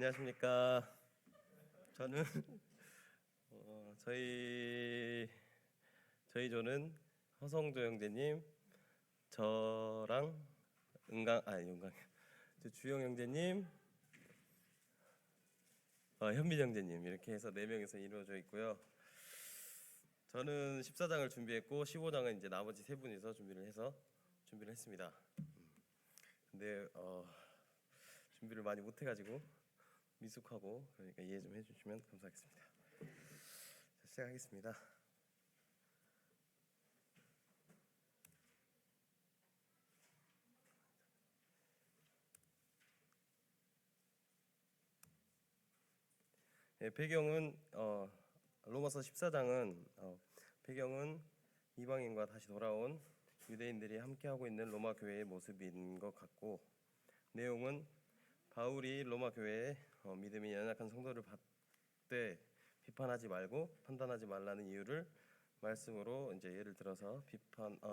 안녕하십니까. 저는 저희 조는 허성조 형제님, 저랑 주영 형제님, 현민 형제님 이렇게 해서 4명에서 이루어져 있고요. 저는 14장을 준비했고 15장은 이제 나머지 3분이서 준비를 했습니다. 근데 준비를 많이 못해가지고 미숙하고 그러니까 이해 좀 해주시면 감사하겠습니다. 자, 시작하겠습니다. 배경은 로마서 14장은 배경은 이방인과 다시 돌아온 유대인들이 함께하고 있는 로마 교회의 모습인 것 같고, 내용은 바울이 로마 교회에 믿음이 연약한 성도를 받되 비판하지 말고 판단하지 말라는 이유를 말씀으로 이제 예를 들어서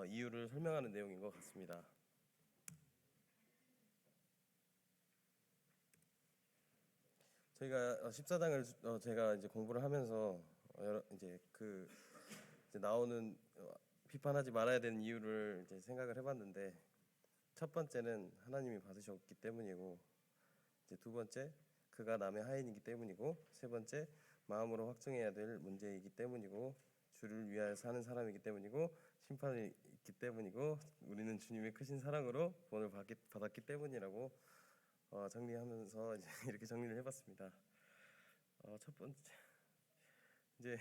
이유를 설명하는 내용인 것 같습니다. 저희가 14장을 제가 이제 공부를 하면서 이제 이제 나오는 비판하지 말아야 되는 이유를 이제 생각을 해봤는데, 첫 번째는 하나님이 받으셨기 때문이고, 이제 두 번째 그가 남의 하인이기 때문이고, 세 번째 마음으로 확정해야 될 문제이기 때문이고, 주를 위하여 사는 사람이기 때문이고, 심판이 있기 때문이고, 우리는 주님의 크신 사랑으로 구원을 받았기 때문이라고 정리하면서 이제 이렇게 정리를 해봤습니다. 첫 번째 이제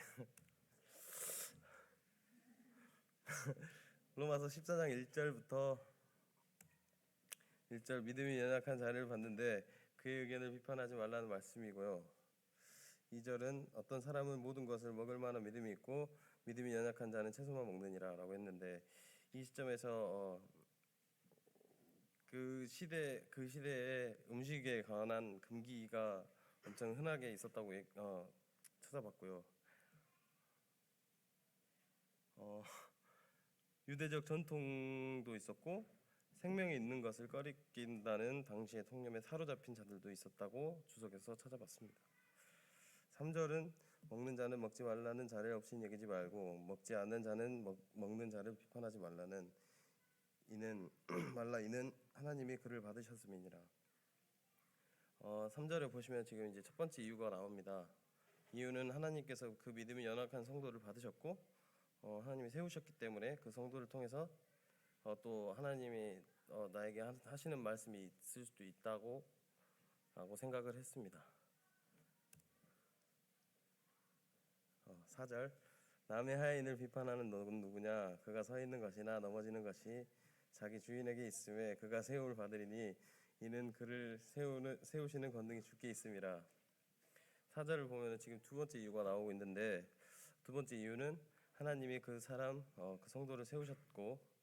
로마서 14장 1절부터 1절, 믿음이 연약한 자를 봤는데 그의 의견을 비판하지 말라는 말씀이고요. 2절은 어떤 사람은 모든 것을 먹을 만한 믿음이 있고 믿음이 연약한 자는 채소만 먹느니라 라고 했는데, 이 시점에서 그 시대에 음식에 관한 금기가 엄청 흔하게 있었다고 찾아봤고요. 유대적 전통도 있었고, 생명이 있는 것을 꺼리낀다는 당시의 통념에 사로잡힌 자들도 있었다고 주석에서 찾아봤습니다. 3절은 먹는 자는 먹지 말라는 자를 없이 여기지 말고 먹지 않는 자는 먹는 자를 비판하지 말라는 이는 하나님이 그를 받으셨음이니라. 3절에 보시면 지금 이제 첫 번째 이유가 나옵니다. 이유는 하나님께서 그 믿음이 연약한 성도를 받으셨고 하나님이 세우셨기 때문에 그 성도를 통해서 또 하나님이 나에게 하시는 말씀이 있을 수도 있다고 라고 생각을 했습니다. 4절, 남의 하인을 비판하는 너는 누구냐? 그가 서 있는 것이나 넘어지는 것이 자기 주인에게 있음에 그가 세움을 받으리니 이는 그를 세우시는 권능이 주께 있음이라. 4절을 보면 지금 두 번째 이유가 나오고 있는데, 두 번째 이유는 하나님이 그 성도를 세우셨고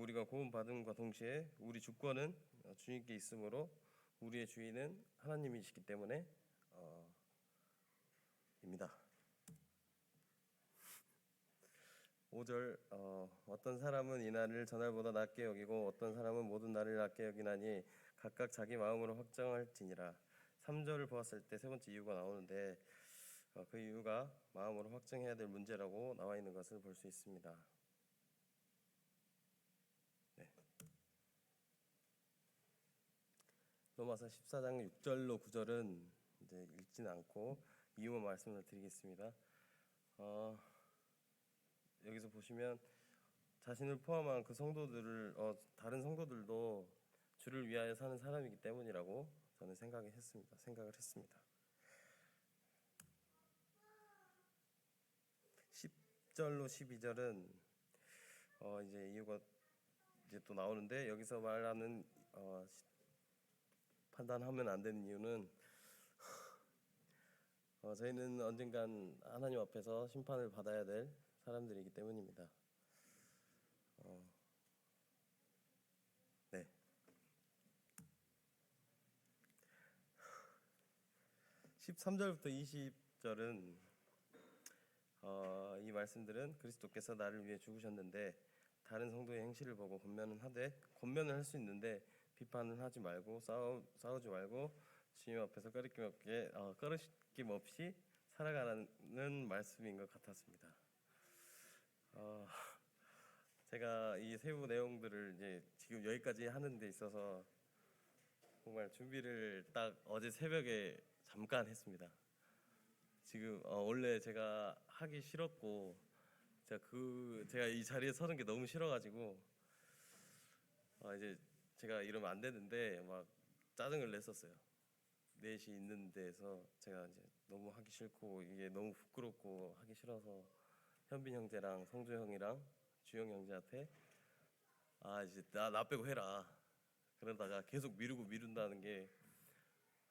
우리가 구원 받음과 동시에 우리 주권은 주님께 있으므로 우리의 주인은 하나님이시기 때문에 입니다. 5절, 어떤 사람은 이 날을 전날보다 낮게 여기고 어떤 사람은 모든 날을 낮게 여기나니 각각 자기 마음으로 확정할지니라. 3절을 보았을 때 세 번째 이유가 나오는데 그 이유가 마음으로 확정해야 될 문제라고 나와 있는 것을 볼 수 있습니다. 네. 로마서 14장 6절로 9절은 이제 읽지는 않고 이유만 말씀을 드리겠습니다. 여기서 보시면 자신을 포함한 그 성도들을 다른 성도들도 주를 위하여 사는 사람이기 때문이라고 저는 생각을 했습니다. 10절로 12절은 이제 이유가 이제 또 나오는데, 여기서 말하는 판단하면 안 되는 이유는 저희는 언젠간 하나님 앞에서 심판을 받아야 될 사람들이기 때문입니다. 네. 13절부터 20절은 이 말씀들은 그리스도께서 나를 위해 죽으셨는데 다른 성도의 행실을 보고 권면을 할 수 있는데 비판은 하지 말고 싸우지 말고 주님 앞에서 꺼리낌 없이 살아가는 말씀인 것 같았습니다. 제가 이 세부 내용들을 이제 지금 여기까지 하는 데 있어서 정말 준비를 딱 어제 새벽에 잠깐 했습니다. 지금 원래 제가 하기 싫었고 제가 이 자리에 서는 게 너무 싫어가지고 이제 제가 이러면 안 되는데 막 짜증을 냈었어요. 넷이 있는 데서 제가 이제 너무 하기 싫고 이게 너무 부끄럽고 하기 싫어서 현빈 형제랑 성주 형이랑 주영 형제한테 이제 나 빼고 해라. 그러다가 계속 미룬다는 게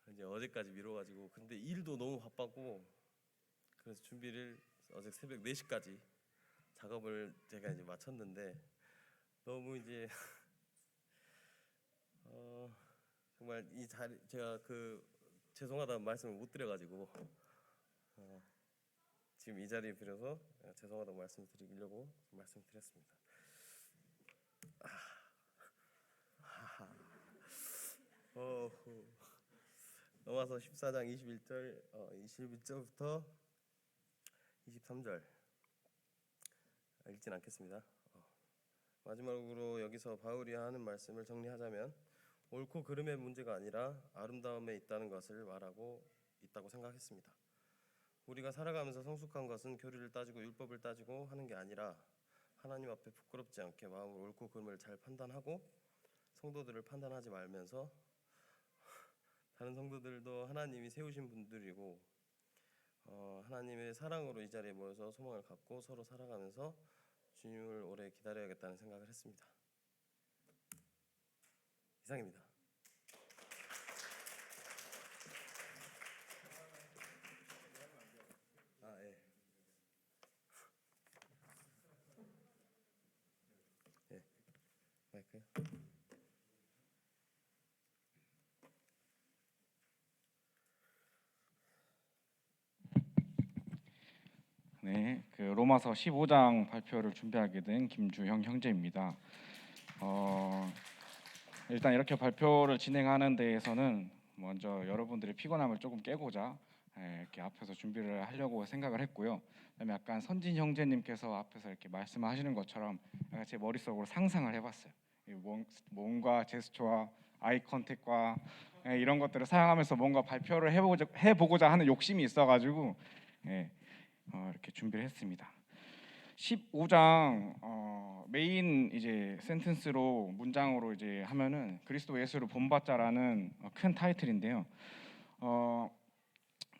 이제 어제까지 미뤄가지고 근데 일도 너무 바빴고 그래서 준비를 어제 새벽 4시까지 작업을 제가 이제 마쳤는데 너무 이제 정말 이 자리 제가 죄송하다는 말씀을 못 드려가지고 지금 이 자리에 빌어서 죄송하다고 말씀드리려고 말씀드렸습니다. 넘어서 14장 21절부터 23절 읽진 않겠습니다. 마지막으로 여기서 바울이 하는 말씀을 정리하자면 옳고 그름의 문제가 아니라 아름다움에 있다는 것을 말하고 있다고 생각했습니다. 우리가 살아가면서 성숙한 것은 교리를 따지고 율법을 따지고 하는 게 아니라 하나님 앞에 부끄럽지 않게 마음으로 옳고 그름을 잘 판단하고 성도들을 판단하지 말면서 다른 성도들도 하나님이 세우신 분들이고 하나님의 사랑으로 이 자리에 모여서 소망을 갖고 서로 살아가면서 주님을 오래 기다려야겠다는 생각을 했습니다. 이상입니다. 예. 예. 마이크. 네, 로마서 15장 발표를 준비하게 된 김주형 형제입니다. 일단 이렇게 발표를 진행하는 데에서는 먼저 여러분들의 피곤함을 조금 깨고자 이렇게 앞에서 준비를 하려고 생각을 했고요. 그다음에 약간 선진 형제님께서 앞에서 이렇게 말씀하시는 것처럼 제 머릿속으로 상상을 해봤어요. 몸과 제스처와 아이 컨택과 이런 것들을 사용하면서 뭔가 발표를 해보고자 하는 욕심이 있어가지고 이렇게 준비를 했습니다. 15장 메인 이제 센텐스로 문장으로 이제 하면은 그리스도 예수를 본받자라는 큰 타이틀인데요.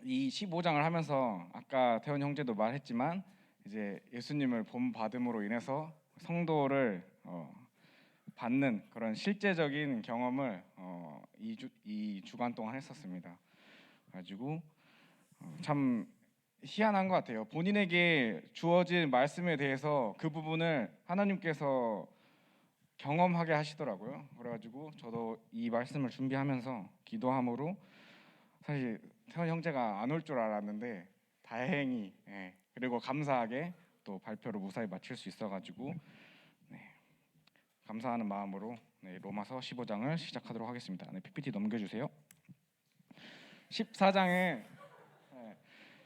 이 15장을 하면서 아까 태원 형제도 말했지만 이제 예수님을 본받음으로 인해서 성도를 받는 그런 실제적인 경험을 2주간 동안 했었습니다. 가지고 참 희한한 것 같아요. 본인에게 주어진 말씀에 대해서 그 부분을 하나님께서 경험하게 하시더라고요. 그래가지고 저도 이 말씀을 준비하면서 기도함으로 사실 태원 형제가 안 올 줄 알았는데 다행히 그리고 감사하게 또 발표를 무사히 마칠 수 있어가지고 감사하는 마음으로 로마서 15장을 시작하도록 하겠습니다. PPT 넘겨주세요.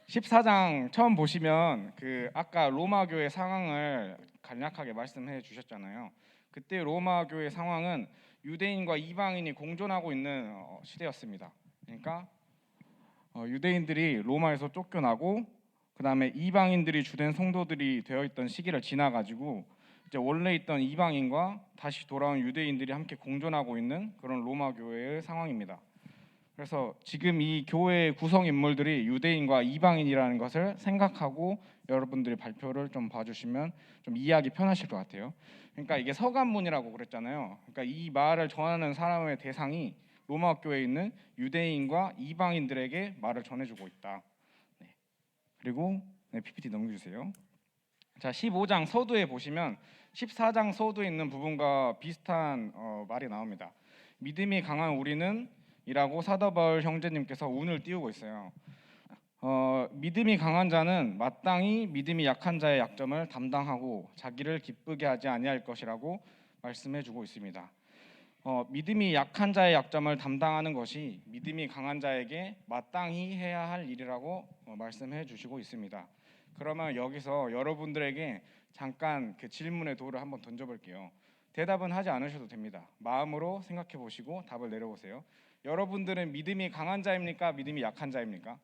14장 처음 보시면 아까 로마 교회 상황을 간략하게 말씀해 주셨잖아요. 그때 로마 교회 상황은 유대인과 이방인이 공존하고 있는 시대였습니다. 그러니까 유대인들이 로마에서 쫓겨나고 그다음에 이방인들이 주된 성도들이 되어 있던 시기를 지나가지고 이제 원래 있던 이방인과 다시 돌아온 유대인들이 함께 공존하고 있는 그런 로마 교회의 상황입니다. 그래서 지금 이 교회의 구성 인물들이 유대인과 이방인이라는 것을 생각하고 여러분들이 발표를 좀 봐주시면 좀 이해하기 편하실 것 같아요. 그러니까 이게 서간문이라고 그랬잖아요. 그러니까 이 말을 전하는 사람의 대상이 로마 교회에 있는 유대인과 이방인들에게 말을 전해주고 있다. 그리고 PPT 넘겨주세요. 자, 15장 서두에 보시면 14장 서두에 있는 부분과 비슷한 말이 나옵니다. 믿음이 강한 우리는 이라고 사도 바울 형제님께서 운을 띄우고 있어요. 믿음이 강한 자는 마땅히 믿음이 약한 자의 약점을 담당하고 자기를 기쁘게 하지 아니할 것이라고 말씀해주고 있습니다. 믿음이 약한 자의 약점을 담당하는 것이 믿음이 강한 자에게 마땅히 해야 할 일이라고 말씀해 주시고 있습니다. 그러면 여기서 여러분들에게 잠깐 그 질문의 돌을 한번 던져볼게요. 대답은 하지 않으셔도 됩니다. 마음으로 생각해 보시고 답을 내려보세요. 여러분들은 믿음이 강한 자입니까? 믿음이 약한 자입니까?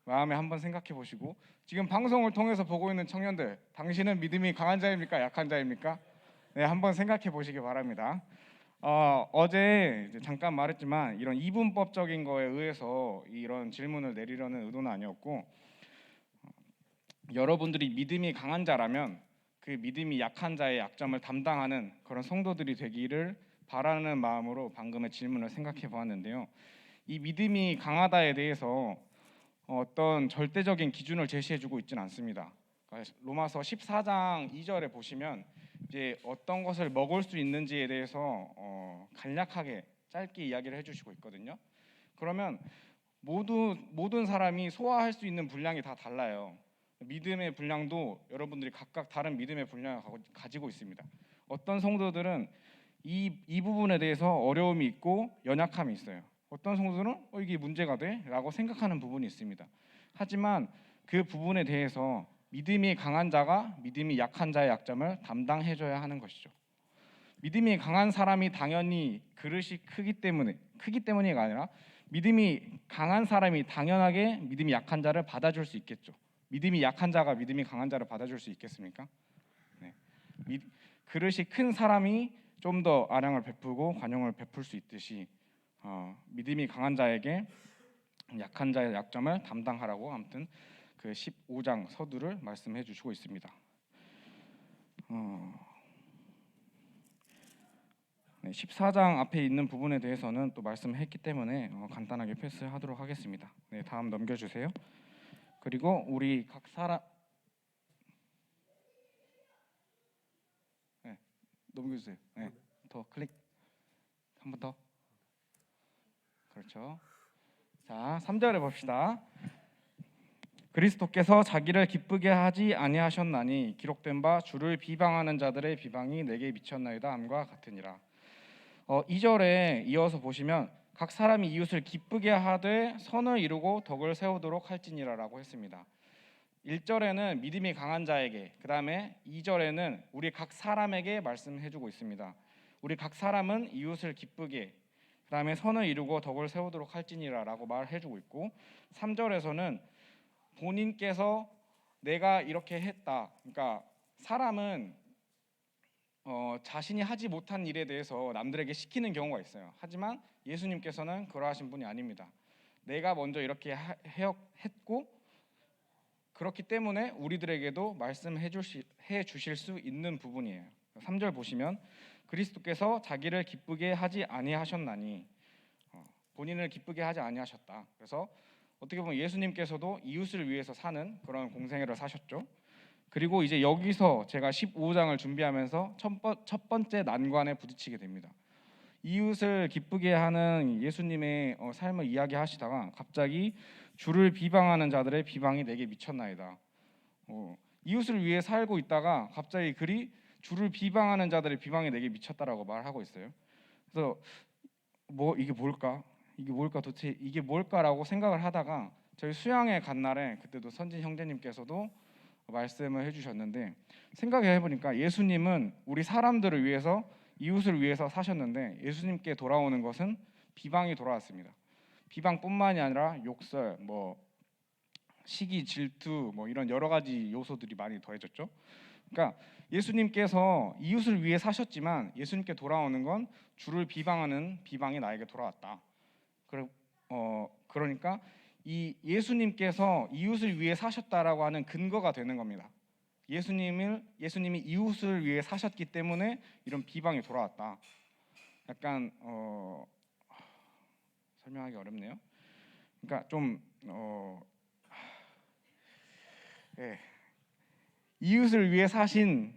마음에 한번 생각해 보시고, 지금 방송을 통해서 보고 있는 청년들, 당신은 믿음이 강한 자입니까? 약한 자입니까? 네, 한번 생각해 보시기 바랍니다. 어제 이제 잠깐 말했지만 이런 이분법적인 거에 의해서 이런 질문을 내리려는 의도는 아니었고, 여러분들이 믿음이 강한 자라면 그 믿음이 약한 자의 약점을 담당하는 그런 성도들이 되기를 바라는 마음으로 방금의 질문을 생각해 보았는데요. 이 믿음이 강하다에 대해서 어떤 절대적인 기준을 제시해주고 있지는 않습니다. 그러니까 로마서 14장 2절에 보시면 이제 어떤 것을 먹을 수 있는지에 대해서 간략하게 짧게 이야기를 해주시고 있거든요. 그러면 모든 사람이 소화할 수 있는 분량이 다 달라요. 믿음의 분량도 여러분들이 각각 다른 믿음의 분량을 가지고 있습니다. 어떤 성도들은 이 부분에 대해서 어려움이 있고 연약함이 있어요. 어떤 성도들은 이게 문제가 돼? 라고 생각하는 부분이 있습니다. 하지만 그 부분에 대해서 믿음이 강한 자가 믿음이 약한 자의 약점을 담당해줘야 하는 것이죠. 믿음이 강한 사람이 당연히 그릇이 크기 때문이가 아니라 믿음이 강한 사람이 당연하게 믿음이 약한 자를 받아줄 수 있겠죠. 믿음이 약한 자가 믿음이 강한 자를 받아줄 수 있겠습니까? 네. 그릇이 큰 사람이 좀 더 아량을 베풀고 관용을 베풀 수 있듯이 믿음이 강한 자에게 약한 자의 약점을 담당하라고 아무튼 그 15장 서두를 말씀해 주시고 있습니다. 14장 앞에 있는 부분에 대해서는 또 말씀했기 때문에 간단하게 패스하도록 하겠습니다. 네, 다음 넘겨주세요. 그리고 우리 각 사람 넘겨주세요. 네, 더 클릭 한 번 더. 그렇죠. 자, 3절에 봅시다. 그리스도께서 자기를 기쁘게 하지 아니하셨나니 기록된 바 주를 비방하는 자들의 비방이 내게 미쳤나이다 함과 같으니라. 2절에 이어서 보시면 각 사람이 이웃을 기쁘게 하되 선을 이루고 덕을 세우도록 할지니라라고 했습니다. 1절에는 믿음이 강한 자에게, 그 다음에 2절에는 우리 각 사람에게 말씀해주고 있습니다. 우리 각 사람은 이웃을 기쁘게, 그 다음에 선을 이루고 덕을 세우도록 할지니라라고 말해주고 있고, 3절에서는 본인께서 내가 이렇게 했다. 그러니까 사람은 자신이 하지 못한 일에 대해서 남들에게 시키는 경우가 있어요. 하지만 예수님께서는 그러하신 분이 아닙니다. 내가 먼저 이렇게 했고 그렇기 때문에 우리들에게도 말씀해 주실 수 있는 부분이에요. 3절 보시면 그리스도께서 자기를 기쁘게 하지 아니하셨나니 본인을 기쁘게 하지 아니하셨다. 그래서 어떻게 보면 예수님께서도 이웃을 위해서 사는 그런 공생애를 사셨죠. 그리고 이제 여기서 제가 15장을 준비하면서 첫 번째 난관에 부딪히게 됩니다. 이웃을 기쁘게 하는 예수님의 삶을 이야기하시다가 갑자기 주를 비방하는 자들의 비방이 내게 미쳤나이다. 이웃을 위해 살고 있다가 갑자기 그리 주를 비방하는 자들의 비방이 내게 미쳤다라고 말하고 있어요. 그래서 이게 뭘까? 도대체 이게 뭘까라고 생각을 하다가 저희 수양회 간 날에 그때도 선진 형제님께서도 말씀을 해주셨는데 생각해 보니까 예수님은 우리 사람들을 위해서 이웃을 위해서 사셨는데 예수님께 돌아오는 것은 비방이 돌아왔습니다. 비방뿐만이 아니라 욕설, 시기, 질투, 이런 여러 가지 요소들이 많이 더해졌죠. 그러니까 예수님께서 이웃을 위해 사셨지만 예수님께 돌아오는 건 주를 비방하는 비방이 나에게 돌아왔다. 그러니까 이 예수님께서 이웃을 위해 사셨다라고 하는 근거가 되는 겁니다. 예수님이 이웃을 위해 사셨기 때문에 이런 비방이 돌아왔다. 약간 설명하기 어렵네요. 그러니까 좀 이웃을 위해 사신,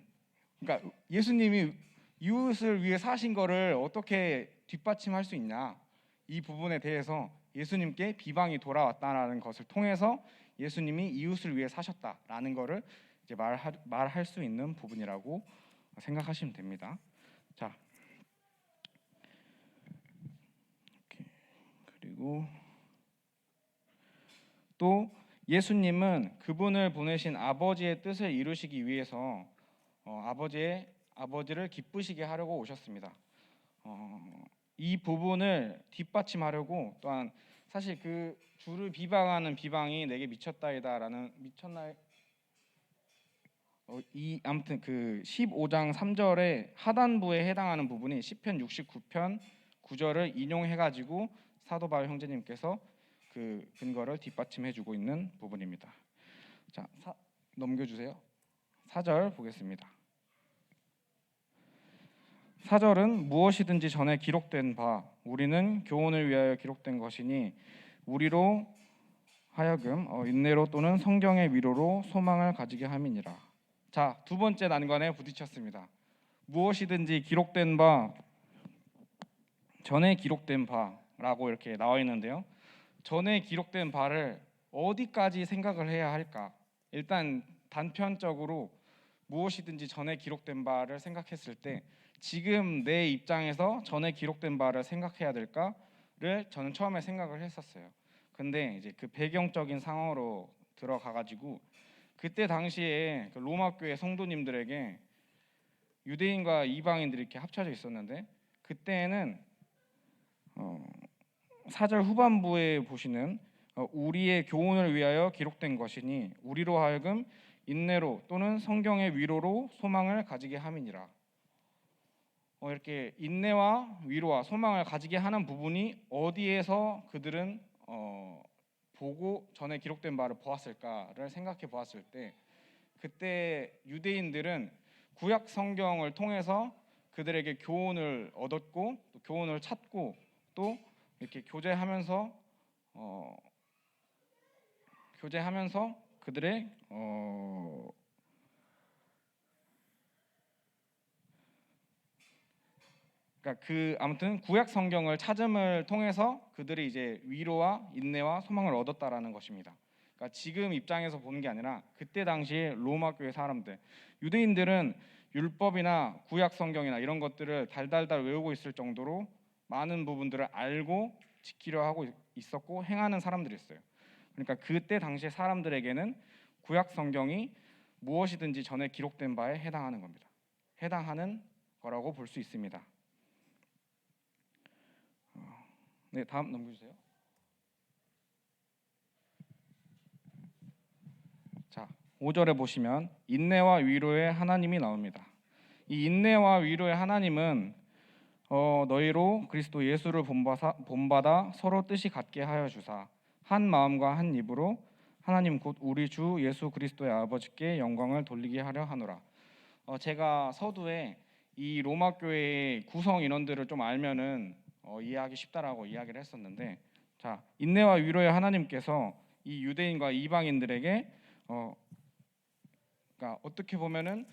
그러니까 예수님이 이웃을 위해 사신 거를 어떻게 뒷받침할 수 있냐, 이 부분에 대해서 예수님께 비방이 돌아왔다라는 것을 통해서 예수님이 이웃을 위해 사셨다라는 거를 이제 말할 수 있는 부분이라고 생각하시면 됩니다. 자, 이렇게. 그리고 또 예수님은 그분을 보내신 아버지의 뜻을 이루시기 위해서 아버지를 기쁘시게 하려고 오셨습니다. 이 부분을 뒷받침하려고 또한 사실 그 주를 비방하는 비방이 내게 미쳤다이다라는 미쳤나 아무튼 그 15장 3절의 하단부에 해당하는 부분이 시편 69편 9절을 인용해 가지고 사도 바울 형제님께서 그 근거를 뒷받침해 주고 있는 부분입니다. 자, 넘겨 주세요. 4절 보겠습니다. 4절은 무엇이든지 전에 기록된 바 우리는 교훈을 위하여 기록된 것이니 우리로 하여금 인내로 또는 성경의 위로로 소망을 가지게 함이니라. 자, 두 번째 난관에 부딪혔습니다. 무엇이든지 기록된 바 전에 기록된 바라고 이렇게 나와 있는데요. 전에 기록된 바를 어디까지 생각을 해야 할까? 일단 단편적으로 무엇이든지 전에 기록된 바를 생각했을 때 지금 내 입장에서 전에 기록된 바를 생각해야 될까를 저는 처음에 생각을 했었어요. 근데 이제 그 배경적인 상황으로 들어가 가지고 그때 당시에 그 로마 교회 성도님들에게 유대인과 이방인들이 이렇게 합쳐져 있었는데 그때는 4절 후반부에 보시는 우리의 교훈을 위하여 기록된 것이니 우리로 하여금 인내로 또는 성경의 위로로 소망을 가지게 함이니라. 이렇게 인내와 위로와 소망을 가지게 하는 부분이 어디에서 그들은 보고 전에 기록된 바를 보았을까를 생각해 보았을 때 그때 유대인들은 구약 성경을 통해서 그들에게 교훈을 얻었고 또 교훈을 찾고 또 이렇게 교제하면서 그들의 그러니까 그 아무튼 구약 성경을 찾음을 통해서 그들이 이제 위로와 인내와 소망을 얻었다라는 것입니다. 그러니까 지금 입장에서 보는 게 아니라 그때 당시에 로마 교회 사람들, 유대인들은 율법이나 구약 성경이나 이런 것들을 달달달 외우고 있을 정도로 많은 부분들을 알고 지키려 하고 있었고 행하는 사람들이었어요. 그러니까 그때 당시에 사람들에게는 구약 성경이 무엇이든지 전에 기록된 바에 해당하는 겁니다. 해당하는 거라고 볼 수 있습니다. 네, 다음 넘겨주세요. 자, 5절에 보시면 인내와 위로의 하나님이 나옵니다. 이 인내와 위로의 하나님은 너희로 그리스도 예수를 본받아 서로 뜻이 같게 하여 주사 한 마음과 한 입으로 하나님 곧 우리 주 예수 그리스도의 아버지께 영광을 돌리게 하려 하노라. 제가 서두에 이 로마 교회의 구성 인원들을 좀 알면은 이해하기 쉽다라고 이야기를 했었는데, 자, 인내와 위로의 하나님께서 이 유대인과 이방인들에게 그러니까 어떻게 보면은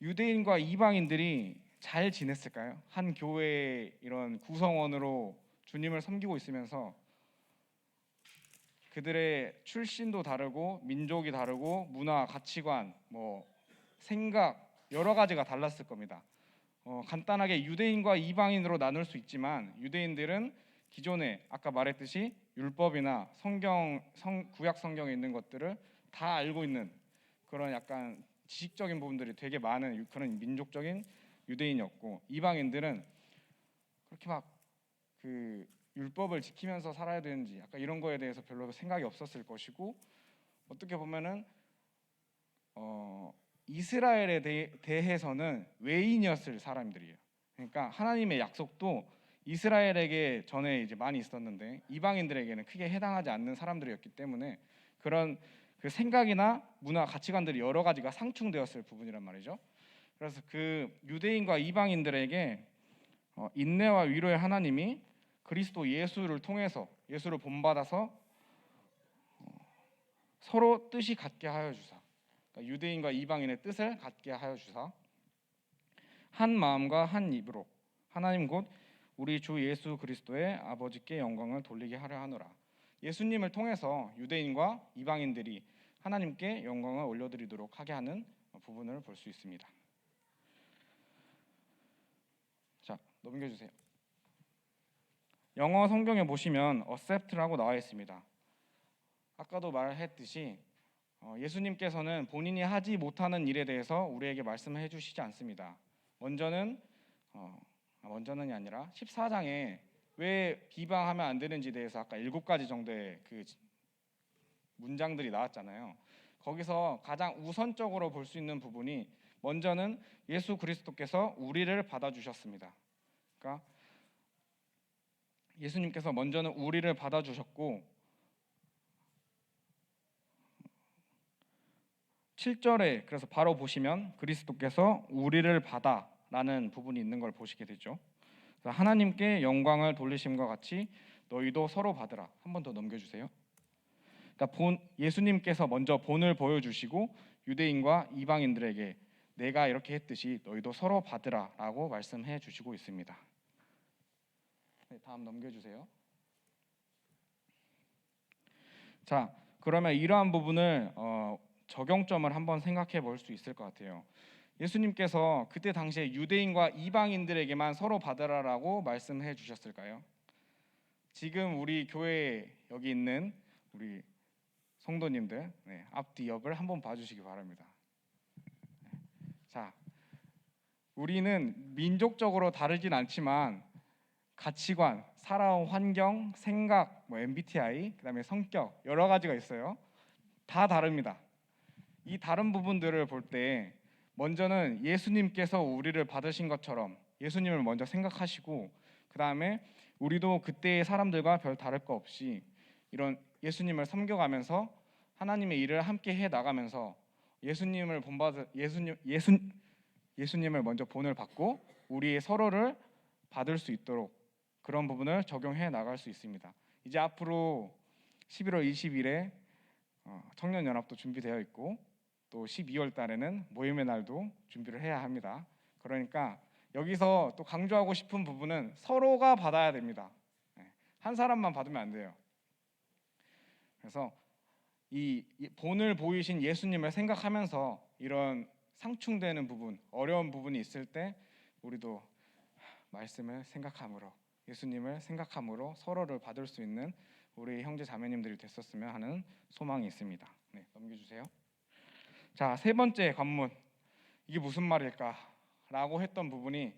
유대인과 이방인들이 잘 지냈을까요? 한 교회의 이런 구성원으로 주님을 섬기고 있으면서 그들의 출신도 다르고 민족이 다르고 문화, 가치관, 뭐 생각 여러 가지가 달랐을 겁니다. 간단하게 유대인과 이방인으로 나눌 수 있지만 유대인들은 기존에 아까 말했듯이 율법이나 구약 성경에 있는 것들을 다 알고 있는 그런 약간 지식적인 부분들이 되게 많은 그런 민족적인 유대인이었고, 이방인들은 그렇게 막 그 율법을 지키면서 살아야 되는지 약간 이런 거에 대해서 별로 생각이 없었을 것이고, 어떻게 보면은 이스라엘에 대해서는 외인이었을 사람들이에요. 그러니까 하나님의 약속도 이스라엘에게 전에 이제 많이 있었는데 이방인들에게는 크게 해당하지 않는 사람들이었기 때문에 그런 그 생각이나 문화 가치관들이 여러 가지가 상충되었을 부분이란 말이죠. 그래서 그 유대인과 이방인들에게 인내와 위로의 하나님이 그리스도 예수를 통해서 예수를 본받아서 서로 뜻이 같게 하여 주사, 그러니까 유대인과 이방인의 뜻을 같게 하여 주사 한 마음과 한 입으로 하나님 곧 우리 주 예수 그리스도의 아버지께 영광을 돌리게 하려 하노라. 예수님을 통해서 유대인과 이방인들이 하나님께 영광을 올려드리도록 하게 하는 부분을 볼 수 있습니다. 넘겨주세요. 영어 성경에 보시면 accept라고 나와 있습니다. 아까도 말했듯이 예수님께서는 본인이 하지 못하는 일에 대해서 우리에게 말씀을 해주시지 않습니다. 먼저는이 아니라 14장에 왜 비방하면 안 되는지에 대해서 아까 7가지 정도의 그 문장들이 나왔잖아요. 거기서 가장 우선적으로 볼 수 있는 부분이 먼저는 예수 그리스도께서 우리를 받아주셨습니다. 그러니까 예수님께서 먼저는 우리를 받아주셨고 7절에 그래서 바로 보시면 그리스도께서 우리를 받아라는 부분이 있는 걸 보시게 되죠. 그래서 하나님께 영광을 돌리심과 같이 너희도 서로 받으라. 한 번 더 넘겨주세요. 그러니까 예수님께서 먼저 본을 보여주시고 유대인과 이방인들에게 내가 이렇게 했듯이 너희도 서로 받으라라고 말씀해 주시고 있습니다. 네, 다음 넘겨주세요. 자, 그러면 이러한 부분을 적용점을 한번 생각해 볼 수 있을 것 같아요. 예수님께서 그때 당시에 유대인과 이방인들에게만 서로 받으라라고 말씀해 주셨을까요? 지금 우리 교회에 여기 있는 우리 성도님들 앞뒤 옆을 한번 봐주시기 바랍니다. 자, 우리는 민족적으로 다르진 않지만 가치관, 살아온 환경, 생각, MBTI, 그다음에 성격 여러 가지가 있어요. 다 다릅니다. 이 다른 부분들을 볼 때 먼저는 예수님께서 우리를 받으신 것처럼 예수님을 먼저 생각하시고 그다음에 우리도 그때의 사람들과 별 다를 거 없이 이런 예수님을 섬겨가면서 하나님의 일을 함께 해 나가면서 예수님을 먼저 본을 받고 우리 서로를 받을 수 있도록 그런 부분을 적용해 나갈 수 있습니다. 이제 앞으로 11월 20일에 청년연합도 준비되어 있고 또 12월 달에는 모임의 날도 준비를 해야 합니다. 그러니까 여기서 또 강조하고 싶은 부분은 서로가 받아야 됩니다. 한 사람만 받으면 안 돼요. 그래서 이 본을 보이신 예수님을 생각하면서 이런 상충되는 부분, 어려운 부분이 있을 때 우리도 말씀을 생각함으로 예수님을 생각함으로 서로를 받을 수 있는 우리 형제 자매님들이 됐었으면 하는 소망이 있습니다. 네, 넘겨주세요. 자, 세 번째 관문, 이게 무슨 말일까라고 했던 부분이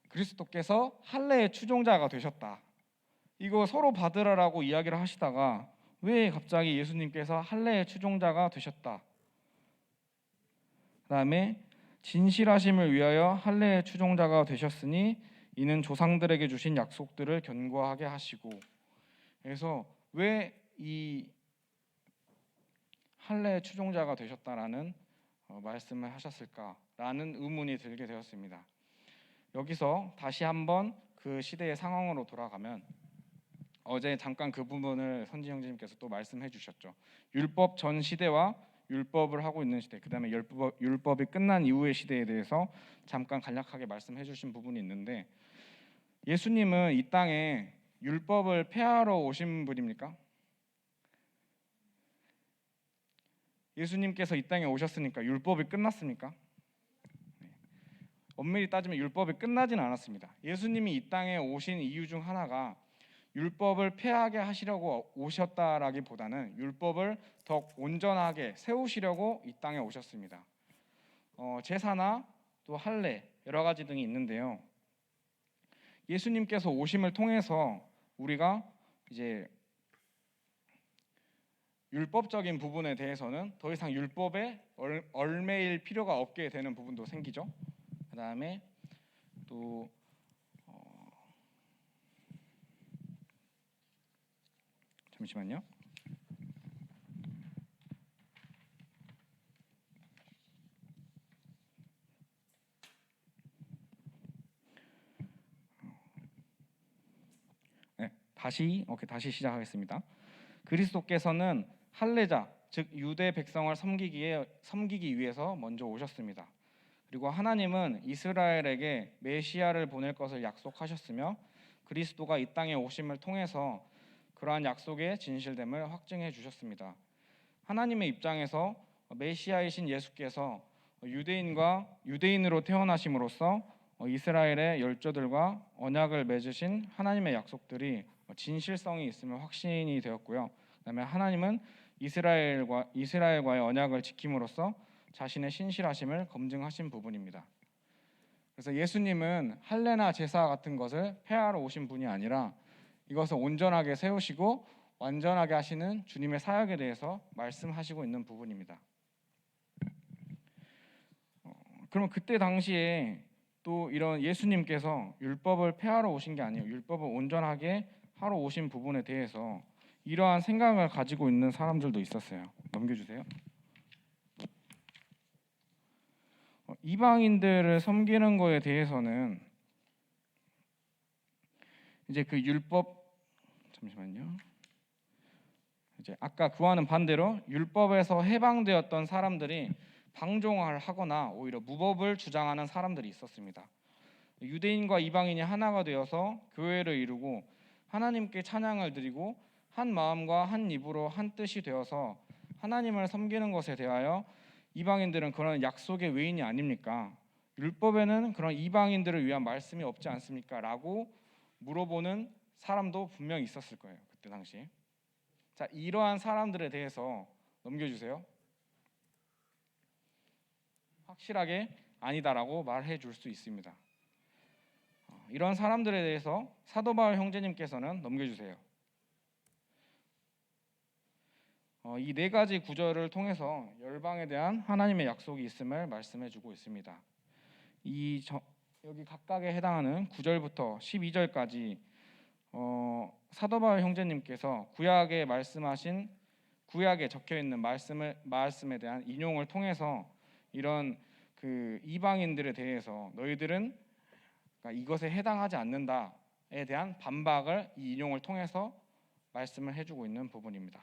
그리스도께서 할례의 추종자가 되셨다. 이거 서로 받으라라고 이야기를 하시다가 왜 갑자기 예수님께서 할례의 추종자가 되셨다. 그다음에 진실하심을 위하여 할례의 추종자가 되셨으니 이는 조상들에게 주신 약속들을 견고하게 하시고. 그래서 왜 이 할례의 추종자가 되셨다라는 말씀을 하셨을까라는 의문이 들게 되었습니다. 여기서 다시 한번 그 시대의 상황으로 돌아가면 어제 잠깐 그 부분을 선지 형제님께서 또 말씀해 주셨죠. 율법 전 시대와 율법을 하고 있는 시대, 그다음에 율법이 끝난 이후의 시대에 대해서 잠깐 간략하게 말씀해 주신 부분이 있는데 예수님은 이 땅에 율법을 폐하러 오신 분입니까? 예수님께서 이 땅에 오셨으니까 율법이 끝났습니까? 엄밀히 따지면 율법이 끝나지는 않았습니다. 예수님이 이 땅에 오신 이유 중 하나가 율법을 폐하게 하시려고 오셨다라기보다는 율법을 더 온전하게 세우시려고 이 땅에 오셨습니다. 제사나 또 할례 여러 가지 등이 있는데요. 예수님께서 오심을 통해서 우리가 이제 율법적인 부분에 대해서는 더 이상 율법에 얽매일 필요가 없게 되는 부분도 생기죠. 그다음에 또 잠시만요. 네, 다시 시작하겠습니다. 그리스도께서는 할례자, 즉 유대 백성을 섬기기 위해서 먼저 오셨습니다. 그리고 하나님은 이스라엘에게 메시아를 보낼 것을 약속하셨으며 그리스도가 이 땅에 오심을 통해서 그러한 약속의 진실됨을 확증해 주셨습니다. 하나님의 입장에서 메시아이신 예수께서 유대인으로 태어나심으로써 이스라엘의 열조들과 언약을 맺으신 하나님의 약속들이 진실성이 있으면 확신이 되었고요. 그다음에 하나님은 이스라엘과의 언약을 지킴으로써 자신의 신실하심을 검증하신 부분입니다. 그래서 예수님은 할례나 제사 같은 것을 폐하러 오신 분이 아니라 이것을 온전하게 세우시고 완전하게 하시는 주님의 사역에 대해서 말씀하시고 있는 부분입니다. 그럼 그때 당시에 또 이런 예수님께서 율법을 폐하러 오신 게 아니에요. 율법을 온전하게 하러 오신 부분에 대해서 이러한 생각을 가지고 있는 사람들도 있었어요. 넘겨주세요. 이방인들을 섬기는 거에 대해서는 이제 그 율법 잠시만요. 이제 아까 그와는 반대로 율법에서 해방되었던 사람들이 방종을 하거나 오히려 무법을 주장하는 사람들이 있었습니다. 유대인과 이방인이 하나가 되어서 교회를 이루고 하나님께 찬양을 드리고 한 마음과 한 입으로 한 뜻이 되어서 하나님을 섬기는 것에 대하여 이방인들은 그런 약속의 외인이 아닙니까? 율법에는 그런 이방인들을 위한 말씀이 없지 않습니까? 라고 물어보는 사람도 분명히 있었을 거예요. 그때 당시. 자, 이러한 사람들에 대해서 넘겨주세요. 확실하게 아니다라고 말해 줄 수 있습니다. 이런 사람들에 대해서 사도 바울 형제님께서는 넘겨주세요. 이 네 가지 구절을 통해서 열방에 대한 하나님의 약속이 있음을 말씀해주고 있습니다. 여기 각각에 해당하는 9절부터 12절까지 사도 바울 형제님께서 구약에 말씀하신 구약에 적혀 있는 말씀에 대한 인용을 통해서 이런 그 이방인들에 대해서 너희들은 그러니까 이것에 해당하지 않는다에 대한 반박을 이 인용을 통해서 말씀을 해주고 있는 부분입니다.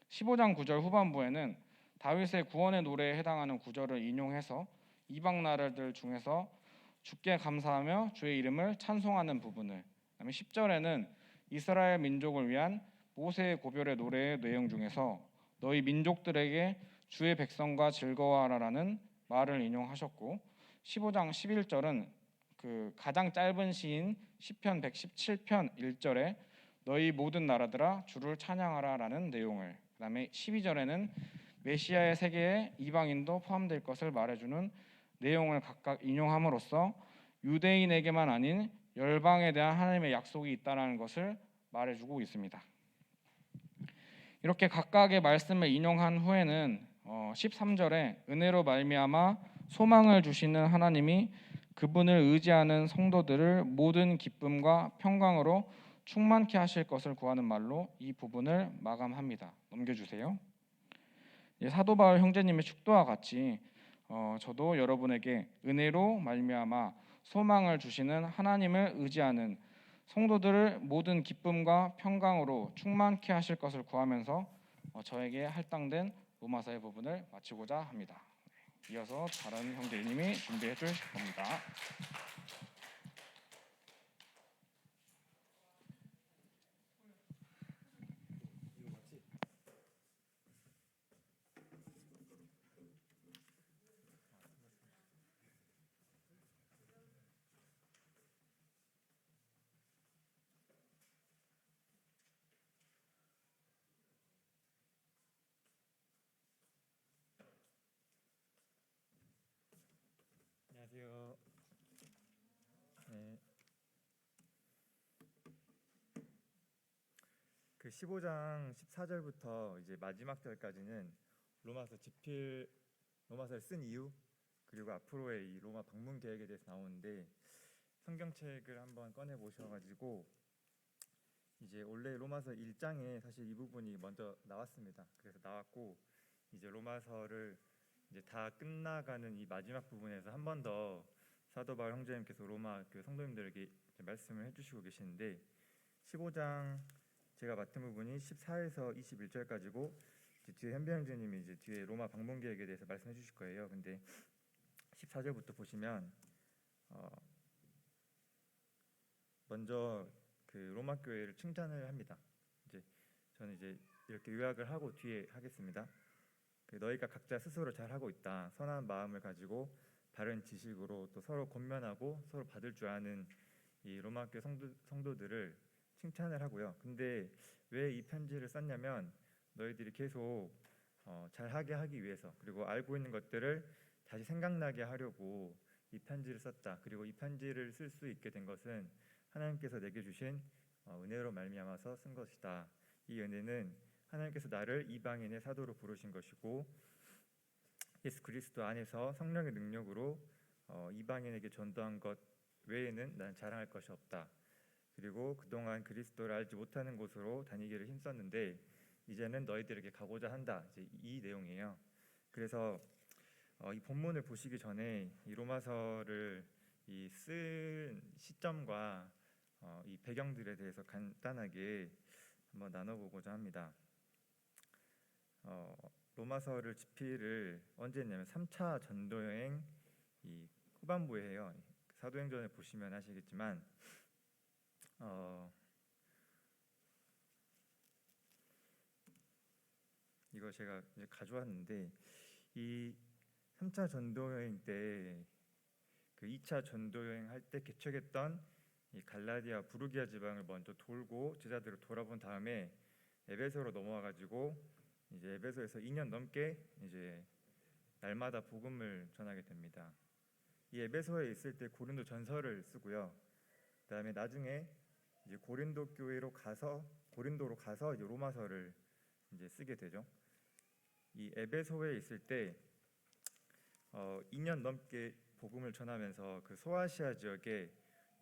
15장 9절 후반부에는 다윗의 구원의 노래에 해당하는 구절을 인용해서 이방 나라들 중에서 주께 감사하며 주의 이름을 찬송하는 부분을, 그다음에 10절에는 이스라엘 민족을 위한 모세의 고별의 노래의 내용 중에서 너희 민족들에게 주의 백성과 즐거워하라라는 말을 인용하셨고, 15장 11절은 그 가장 짧은 시인 시편 117편 1절에 너희 모든 나라들아 주를 찬양하라라는 내용을, 그다음에 12절에는 메시아의 세계에 이방인도 포함될 것을 말해주는 내용을 각각 인용함으로써 유대인에게만 아닌 열방에 대한 하나님의 약속이 있다는 것을 말해주고 있습니다. 이렇게 각각의 말씀을 인용한 후에는 13절에 은혜로 말미암아 소망을 주시는 하나님이 그분을 의지하는 성도들을 모든 기쁨과 평강으로 충만케 하실 것을 구하는 말로 이 부분을 마감합니다. 넘겨주세요. 사도 바울 형제님의 축도와 같이 저도 여러분에게 은혜로 말미암아 소망을 주시는 하나님을 의지하는 성도들을 모든 기쁨과 평강으로 충만케 하실 것을 구하면서 저에게 할당된 로마서의 부분을 마치고자 합니다. 이어서 다른 형제님이 준비해 주실 겁니다. 안녕하세요. 네. 그 15장 14절부터 이제 마지막 절까지는 로마서를 쓴 이유, 그리고 앞으로의 이 로마 방문 계획에 대해서 나오는데, 성경책을 한번 꺼내 보셔가지고 이제 원래 로마서 1장에 사실 이 부분이 먼저 나왔습니다. 그래서 나왔고, 이제 로마서를 이제 다 끝나가는 이 마지막 부분에서 한 번 더 사도 바울 형제님께서 로마 그 성도님들에게 말씀을 해주시고 계시는데, 15장 제가 맡은 부분이 14에서 21절까지고, 뒤에 현배 형제님이 이제 뒤에 로마 방문 계획에 대해서 말씀해 주실 거예요. 근데 14절부터 보시면 먼저 그 로마 교회를 칭찬을 합니다. 저는 이렇게 요약을 하고 뒤에 하겠습니다. 너희가 각자 스스로 잘 하고 있다. 선한 마음을 가지고 바른 지식으로 또 서로 권면하고 서로 받을 줄 아는 이 로마 교회 성도들을 칭찬을 하고요. 근데 왜 이 편지를 썼냐면 너희들이 계속 잘하게 하기 위해서, 그리고 알고 있는 것들을 다시 생각나게 하려고 이 편지를 썼다. 그리고 이 편지를 쓸 수 있게 된 것은 하나님께서 내게 주신 은혜로 말미암아서 쓴 것이다. 이 은혜는 하나님께서 나를 이방인의 사도로 부르신 것이고 예수 그리스도 안에서 성령의 능력으로 이방인에게 전도한 것 외에는 나는 자랑할 것이 없다. 그리고 그동안 그리스도를 알지 못하는 곳으로 다니기를 힘썼는데 이제는 너희들에게 가고자 한다. 이제 이 내용이에요. 그래서 이 본문을 보시기 전에 이 로마서를 쓴 시점과 이 배경들에 대해서 간단하게 한번 나눠보고자 합니다. 로마서를 집필을 언제 했냐면 3차 전도여행 이 후반부에 해요. 사도행전을 보시면 아시겠지만 이거 제가 이제 가져왔는데 이 3차 전도여행 때 그 2차 전도여행 할 때 개척했던 이 갈라디아 부르기아 지방을 먼저 돌고 제자들을 돌아본 다음에 에베소로 넘어와 가지고 이제 에베소에서 2년 넘게 이제 날마다 복음을 전하게 됩니다. 이 에베소에 있을 때 고린도 전서를 쓰고요. 그다음에 나중에 이제 고린도로 가서 이제 로마서를 이제 쓰게 되죠. 이 에베소에 있을 때 2년 넘게 복음을 전하면서 그 소아시아 지역에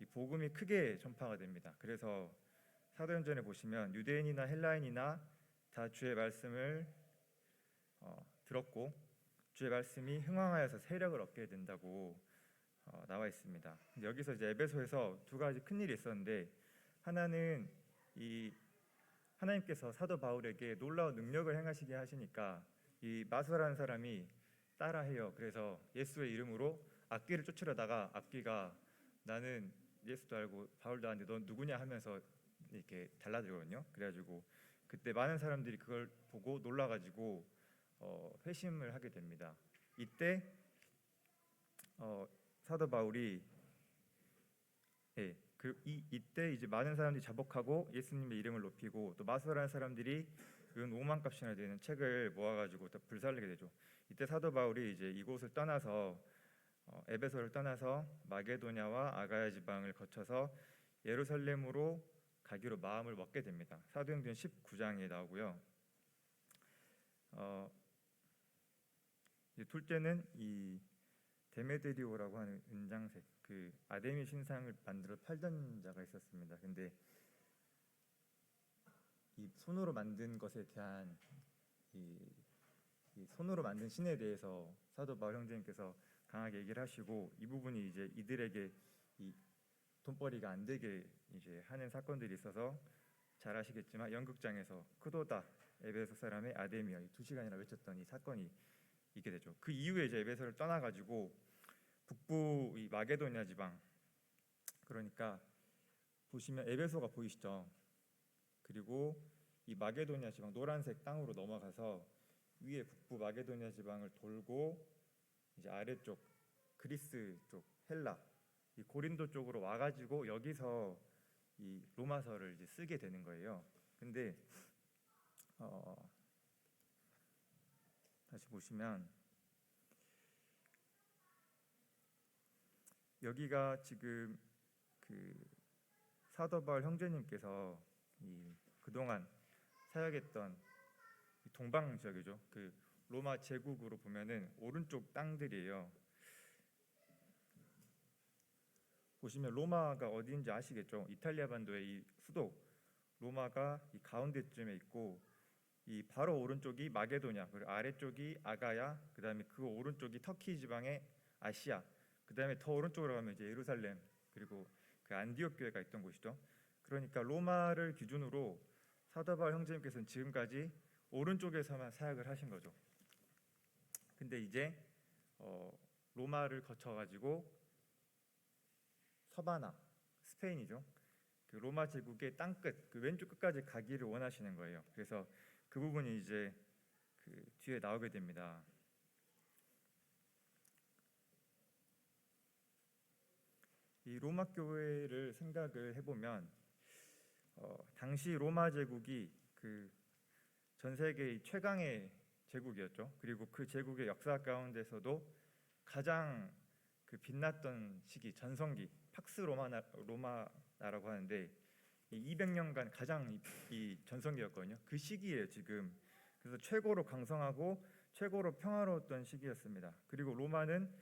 이 복음이 크게 전파가 됩니다. 그래서 사도행전에 보시면 유대인이나 헬라인이나 다 주의 말씀을 들었고 주의 말씀이 흥왕하여서 세력을 얻게 된다고 나와 있습니다. 근데 여기서 이제 에베소에서 두 가지 큰 일이 있었는데 하나는 이 하나님께서 사도 바울에게 놀라운 능력을 행하시게 하시니까 이 마술하는 사람이 따라해요. 그래서 예수의 이름으로 악귀를 쫓으려다가 악귀가 나는 예수도 알고 바울도 아는데 넌 누구냐 하면서 이렇게 달라들거든요. 그래가지고 그때 많은 사람들이 그걸 보고 놀라가지고 회심을 하게 됩니다. 이때 사도 바울이 이때 이제 많은 사람들이 자복하고 예수님의 이름을 높이고 또 마술하는 사람들이 은 5만 값이나 되는 책을 모아가지고 또 불살르게 되죠. 이때 사도 바울이 이제 이곳을 떠나서 에베소를 떠나서 마게도냐와 아가야 지방을 거쳐서 예루살렘으로 가기로 마음을 먹게 됩니다. 사도행전 19장에 나오고요. 이제 둘째는 이 데메드리오라고 하는 은장색, 그 아데미 신상을 만들어 팔던 자가 있었습니다. 근데 이 손으로 만든 것에 대한 이 손으로 만든 신에 대해서 사도 바울 형제님께서 강하게 얘기를 하시고 이 부분이 이제 이들에게 이 돈벌이가 안 되게 이제 하는 사건들이 있어서 잘 아시겠지만 연극장에서 크도다 에베소 사람의 아데미여 2시간이나 외쳤던 이 사건이 있게 되죠. 그 이후에 이제 에베소를 떠나가지고 북부 이 마게도냐 지방, 그러니까 보시면 에베소가 보이시죠? 그리고 이 마게도냐 지방 노란색 땅으로 넘어가서 위에 북부 마게도냐 지방을 돌고 이제 아래쪽 그리스 쪽 헬라 이 고린도 쪽으로 와가지고 여기서 이 로마서를 이제 쓰게 되는 거예요. 근데 다시 보시면 여기가 지금 그 사도 바울 형제님께서 이 그동안 사역했던 동방 지역이죠. 그 로마 제국으로 보면은 오른쪽 땅들이에요. 보시면 로마가 어디인지 아시겠죠? 이탈리아 반도의 이 수도 로마가 이 가운데쯤에 있고 이 바로 오른쪽이 마게도냐, 그리고 아래쪽이 아가야, 그다음에 그 오른쪽이 터키 지방의 아시아, 그다음에 더 오른쪽으로 가면 이제 예루살렘, 그리고 그 안디옥 교회가 있던 곳이죠. 그러니까 로마를 기준으로 사도 바울 형제님께서는 지금까지 오른쪽에서만 사역을 하신 거죠. 근데 이제 로마를 거쳐가지고 서바나, 스페인이죠. 그 로마 제국의 땅끝, 그 왼쪽 끝까지 가기를 원하시는 거예요. 그래서 그 부분이 이제 그 뒤에 나오게 됩니다. 이 로마 교회를 생각을 해보면 당시 로마 제국이 그 전 세계의 최강의 제국이었죠. 그리고 그 제국의 역사 가운데서도 가장 그 빛났던 시기, 전성기, 팍스 로마나라고 하는데 이 200년간 가장 이 전성기였거든요. 그 시기에 지금 그래서 최고로 강성하고 최고로 평화로웠던 시기였습니다. 그리고 로마는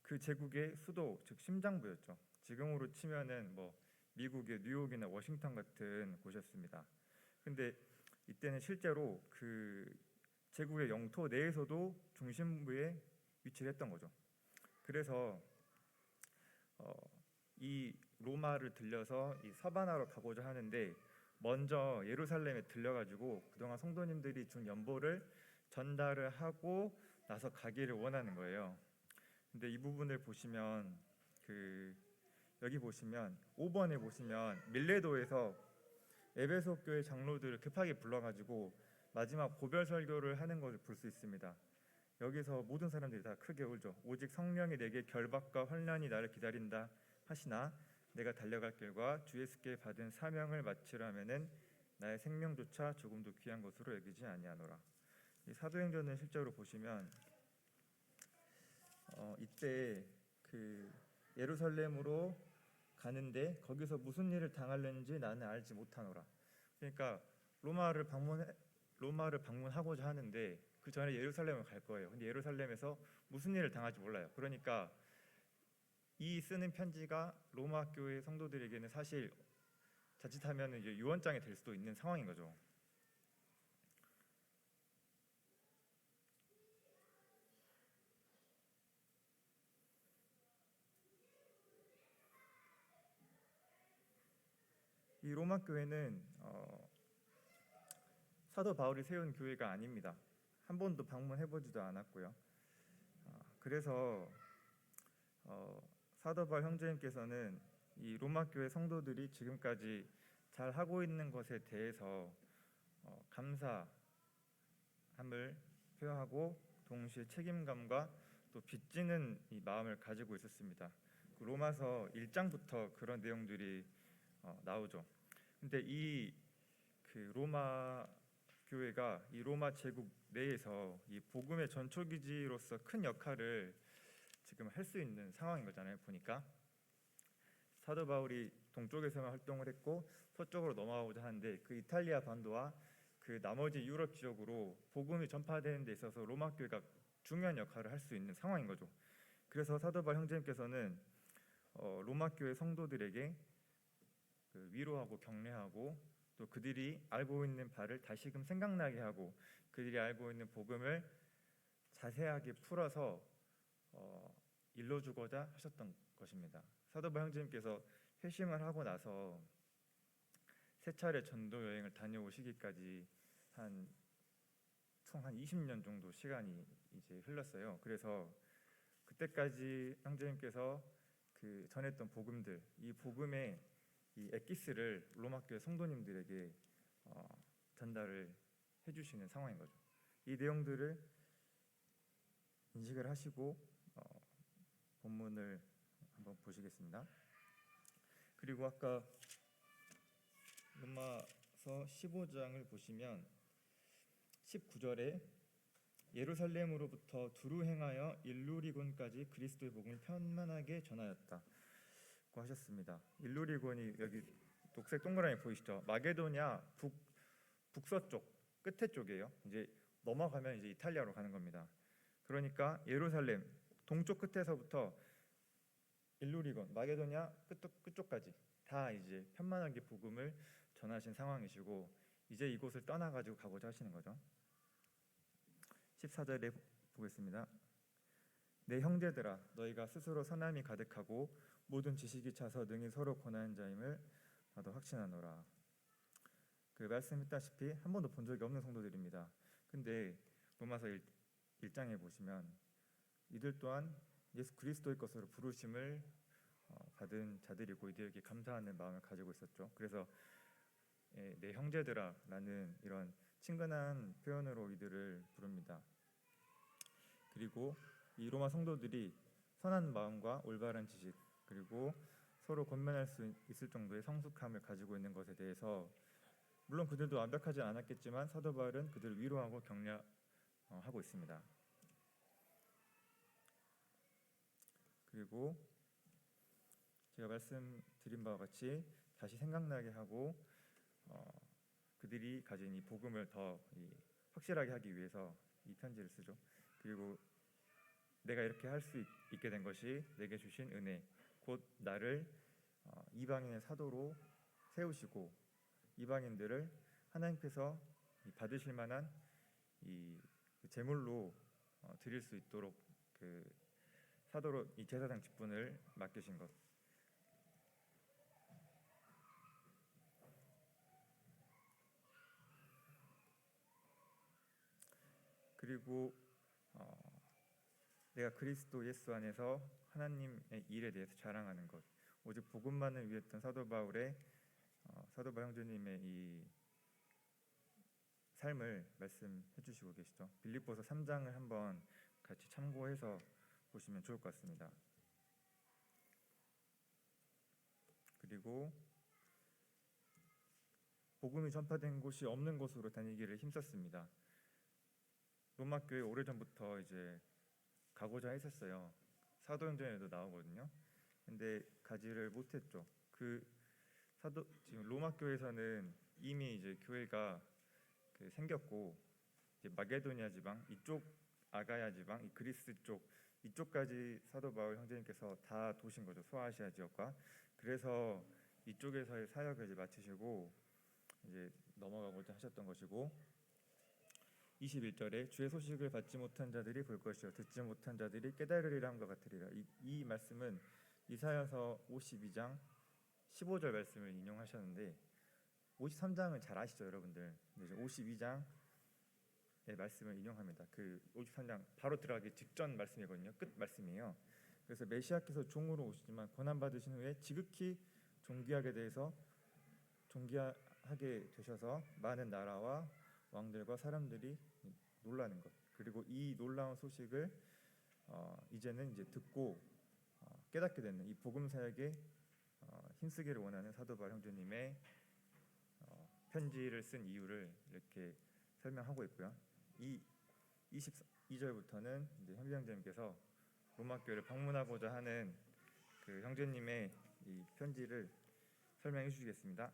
그 제국의 수도, 즉 심장부였죠. 지금으로 치면은 뭐 미국의 뉴욕이나 워싱턴 같은 곳이었습니다. 근데 이때는 실제로 그 제국의 영토 내에서도 중심부에 위치를 했던 거죠. 그래서 이 로마를 들려서 이 서바나로 가고자 하는데 먼저 예루살렘에 들려가지고 그동안 성도님들이 준 연보를 전달을 하고 나서 가기를 원하는 거예요. 근데 이 부분을 보시면 여기 보시면 5번에 보시면 밀레도에서 에베소 교회 장로들을 급하게 불러가지고 마지막 고별 설교를 하는 것을 볼 수 있습니다. 여기서 모든 사람들이 다 크게 울죠. 오직 성령이 내게 결박과 환난이 나를 기다린다 하시나 내가 달려갈 길과 주 예수께 받은 사명을 마치려면은 나의 생명조차 조금도 귀한 것으로 여기지 아니하노라. 이 사도행전을 실제로 보시면 이때 그 예루살렘으로 가는데 거기서 무슨 일을 당하는지 나는 알지 못하노라. 그러니까 로마를 방문하고자 하는데 그 전에 예루살렘을 갈 거예요. 근데 예루살렘에서 무슨 일을 당할지 몰라요. 그러니까 이 쓰는 편지가 로마 교회 성도들에게는 사실 자칫하면 이제 유언장이 될 수도 있는 상황인 거죠. 이 로마 교회는 사도 바울이 세운 교회가 아닙니다. 한 번도 방문해보지도 않았고요. 그래서 사도 바울 형제님께서는 이 로마 교회 성도들이 지금까지 잘 하고 있는 것에 대해서 감사함을 표하고 동시에 책임감과 또 빚지는 이 마음을 가지고 있었습니다. 그 로마서 1장부터 그런 내용들이 나오죠. 근데 이 로마 교회가 이 로마 제국 내에서 이 복음의 전초기지로서 큰 역할을 지금 할 수 있는 상황인 거잖아요. 보니까 사도 바울이 동쪽에서만 활동을 했고 서쪽으로 넘어가고자 하는데 그 이탈리아 반도와 그 나머지 유럽 지역으로 복음이 전파되는 데 있어서 로마 교회가 중요한 역할을 할 수 있는 상황인 거죠. 그래서 사도 바울 형제님께서는 로마 교회 성도들에게 위로하고 격려하고 또 그들이 알고 있는 바를 다시금 생각나게 하고 그들이 알고 있는 복음을 자세하게 풀어서 일러주고자 하셨던 것입니다. 사도 바울 형제님께서 회심을 하고 나서 세 차례 전도 여행을 다녀오시기까지 총 한 20년 정도 시간이 이제 흘렀어요. 그래서 그때까지 형제님께서 그 전했던 복음들, 이 복음의 이 엑기스를 로마 교회 성도님들에게 전달을 해주시는 상황인 거죠. 이 내용들을 인식을 하시고 본문을 한번 보시겠습니다. 그리고 아까 로마서 15장을 보시면 19절에 예루살렘으로부터 두루 행하여 일루리곤까지 그리스도의 복음을 편만하게 전하였다 고 하셨습니다. 일루리곤이 여기 녹색 동그라미 보이시죠? 마게도냐 북서쪽 끝에 쪽이에요. 이제 넘어가면 이제 이탈리아로 가는 겁니다. 그러니까 예루살렘 동쪽 끝에서부터 일루리곤 마게도냐 끝쪽까지 다 이제 편만하게 복음을 전하신 상황이시고 이제 이곳을 떠나가지고 가고자 하시는 거죠. 14절에 보겠습니다. 내 형제들아 너희가 스스로 선함이 가득하고 모든 지식이 차서 능히 서로 권하는 자임을 나도 확신하노라. 그 말씀했다시피 한 번도 본 적이 없는 성도들입니다. 근데 로마서 1장에 보시면 이들 또한 예수 그리스도의 것으로 부르심을 받은 자들이고 이들에게 감사하는 마음을 가지고 있었죠. 그래서 내 형제들아라는 이런 친근한 표현으로 이들을 부릅니다. 그리고 이 로마 성도들이 선한 마음과 올바른 지식 그리고 서로 권면할 수 있을 정도의 성숙함을 가지고 있는 것에 대해서 물론 그들도 완벽하지 않았겠지만 사도 바울은 그들을 위로하고 격려하고 있습니다. 그리고 제가 말씀드린 바와 같이 다시 생각나게 하고 그들이 가진 이 복음을 더 확실하게 하기 위해서 이 편지를 쓰죠. 그리고 내가 이렇게 할 수 있게 된 것이 내게 주신 은혜, 곧 나를 이방인의 사도로 세우시고 이방인들을 하나님께서 받으실 만한 이 제물로 드릴 수 있도록 그 사도로 이 제사장 직분을 맡기신 것. 그리고 내가 그리스도 예수 안에서 하나님의 일에 대해서 자랑하는 것. 오직 복음만을 위했던 사도 바울 형제님의 이 삶을 말씀해 주시고 계시죠. 빌립보서 3장을 한번 같이 참고해서 보시면 좋을 것 같습니다. 그리고 복음이 전파된 곳이 없는 곳으로 다니기를 힘썼습니다. 로마 교회 오래전부터 이제 가고자 했었어요. 사도행전에도 나오거든요. 근데 가지를 못했죠. 지금 로마 교회에서는 이미 이제 교회가 생겼고 이제 마게도니아 지방 이쪽 아가야 지방 이 그리스 쪽 이쪽까지 사도 바울 형제님께서 다 도신 거죠. 소아시아 지역과. 그래서 이쪽에서의 사역을 이제 마치시고 이제 넘어가고자 하셨던 것이고 21절에 주의 소식을 받지 못한 자들이 볼 것이요 듣지 못한 자들이 깨달으리라 함과 같으리라. 이 말씀은 이사야서 52장 15절 말씀을 인용하셨는데 53장을 잘 아시죠, 여러분들. 이제 52장의 말씀을 인용합니다. 그 53장 바로 들어가기 직전 말씀이거든요. 끝 말씀이에요. 그래서 메시아께서 종으로 오시지만 고난 받으신 후에 지극히 존귀하게 되셔서 많은 나라와 왕들과 사람들이 놀라는 것. 그리고 이 놀라운 소식을 이제는 이제 듣고 깨닫게 되는 이 복음 사역에 힘쓰기를 원하는 사도 바울 형제님의 편지를 쓴 이유를 이렇게 설명하고 있고요. 이 22절부터는 이제 현비 형제님께서 로마 교회를 방문하고자 하는 그 형제님의 이 편지를 설명해 주시겠습니다.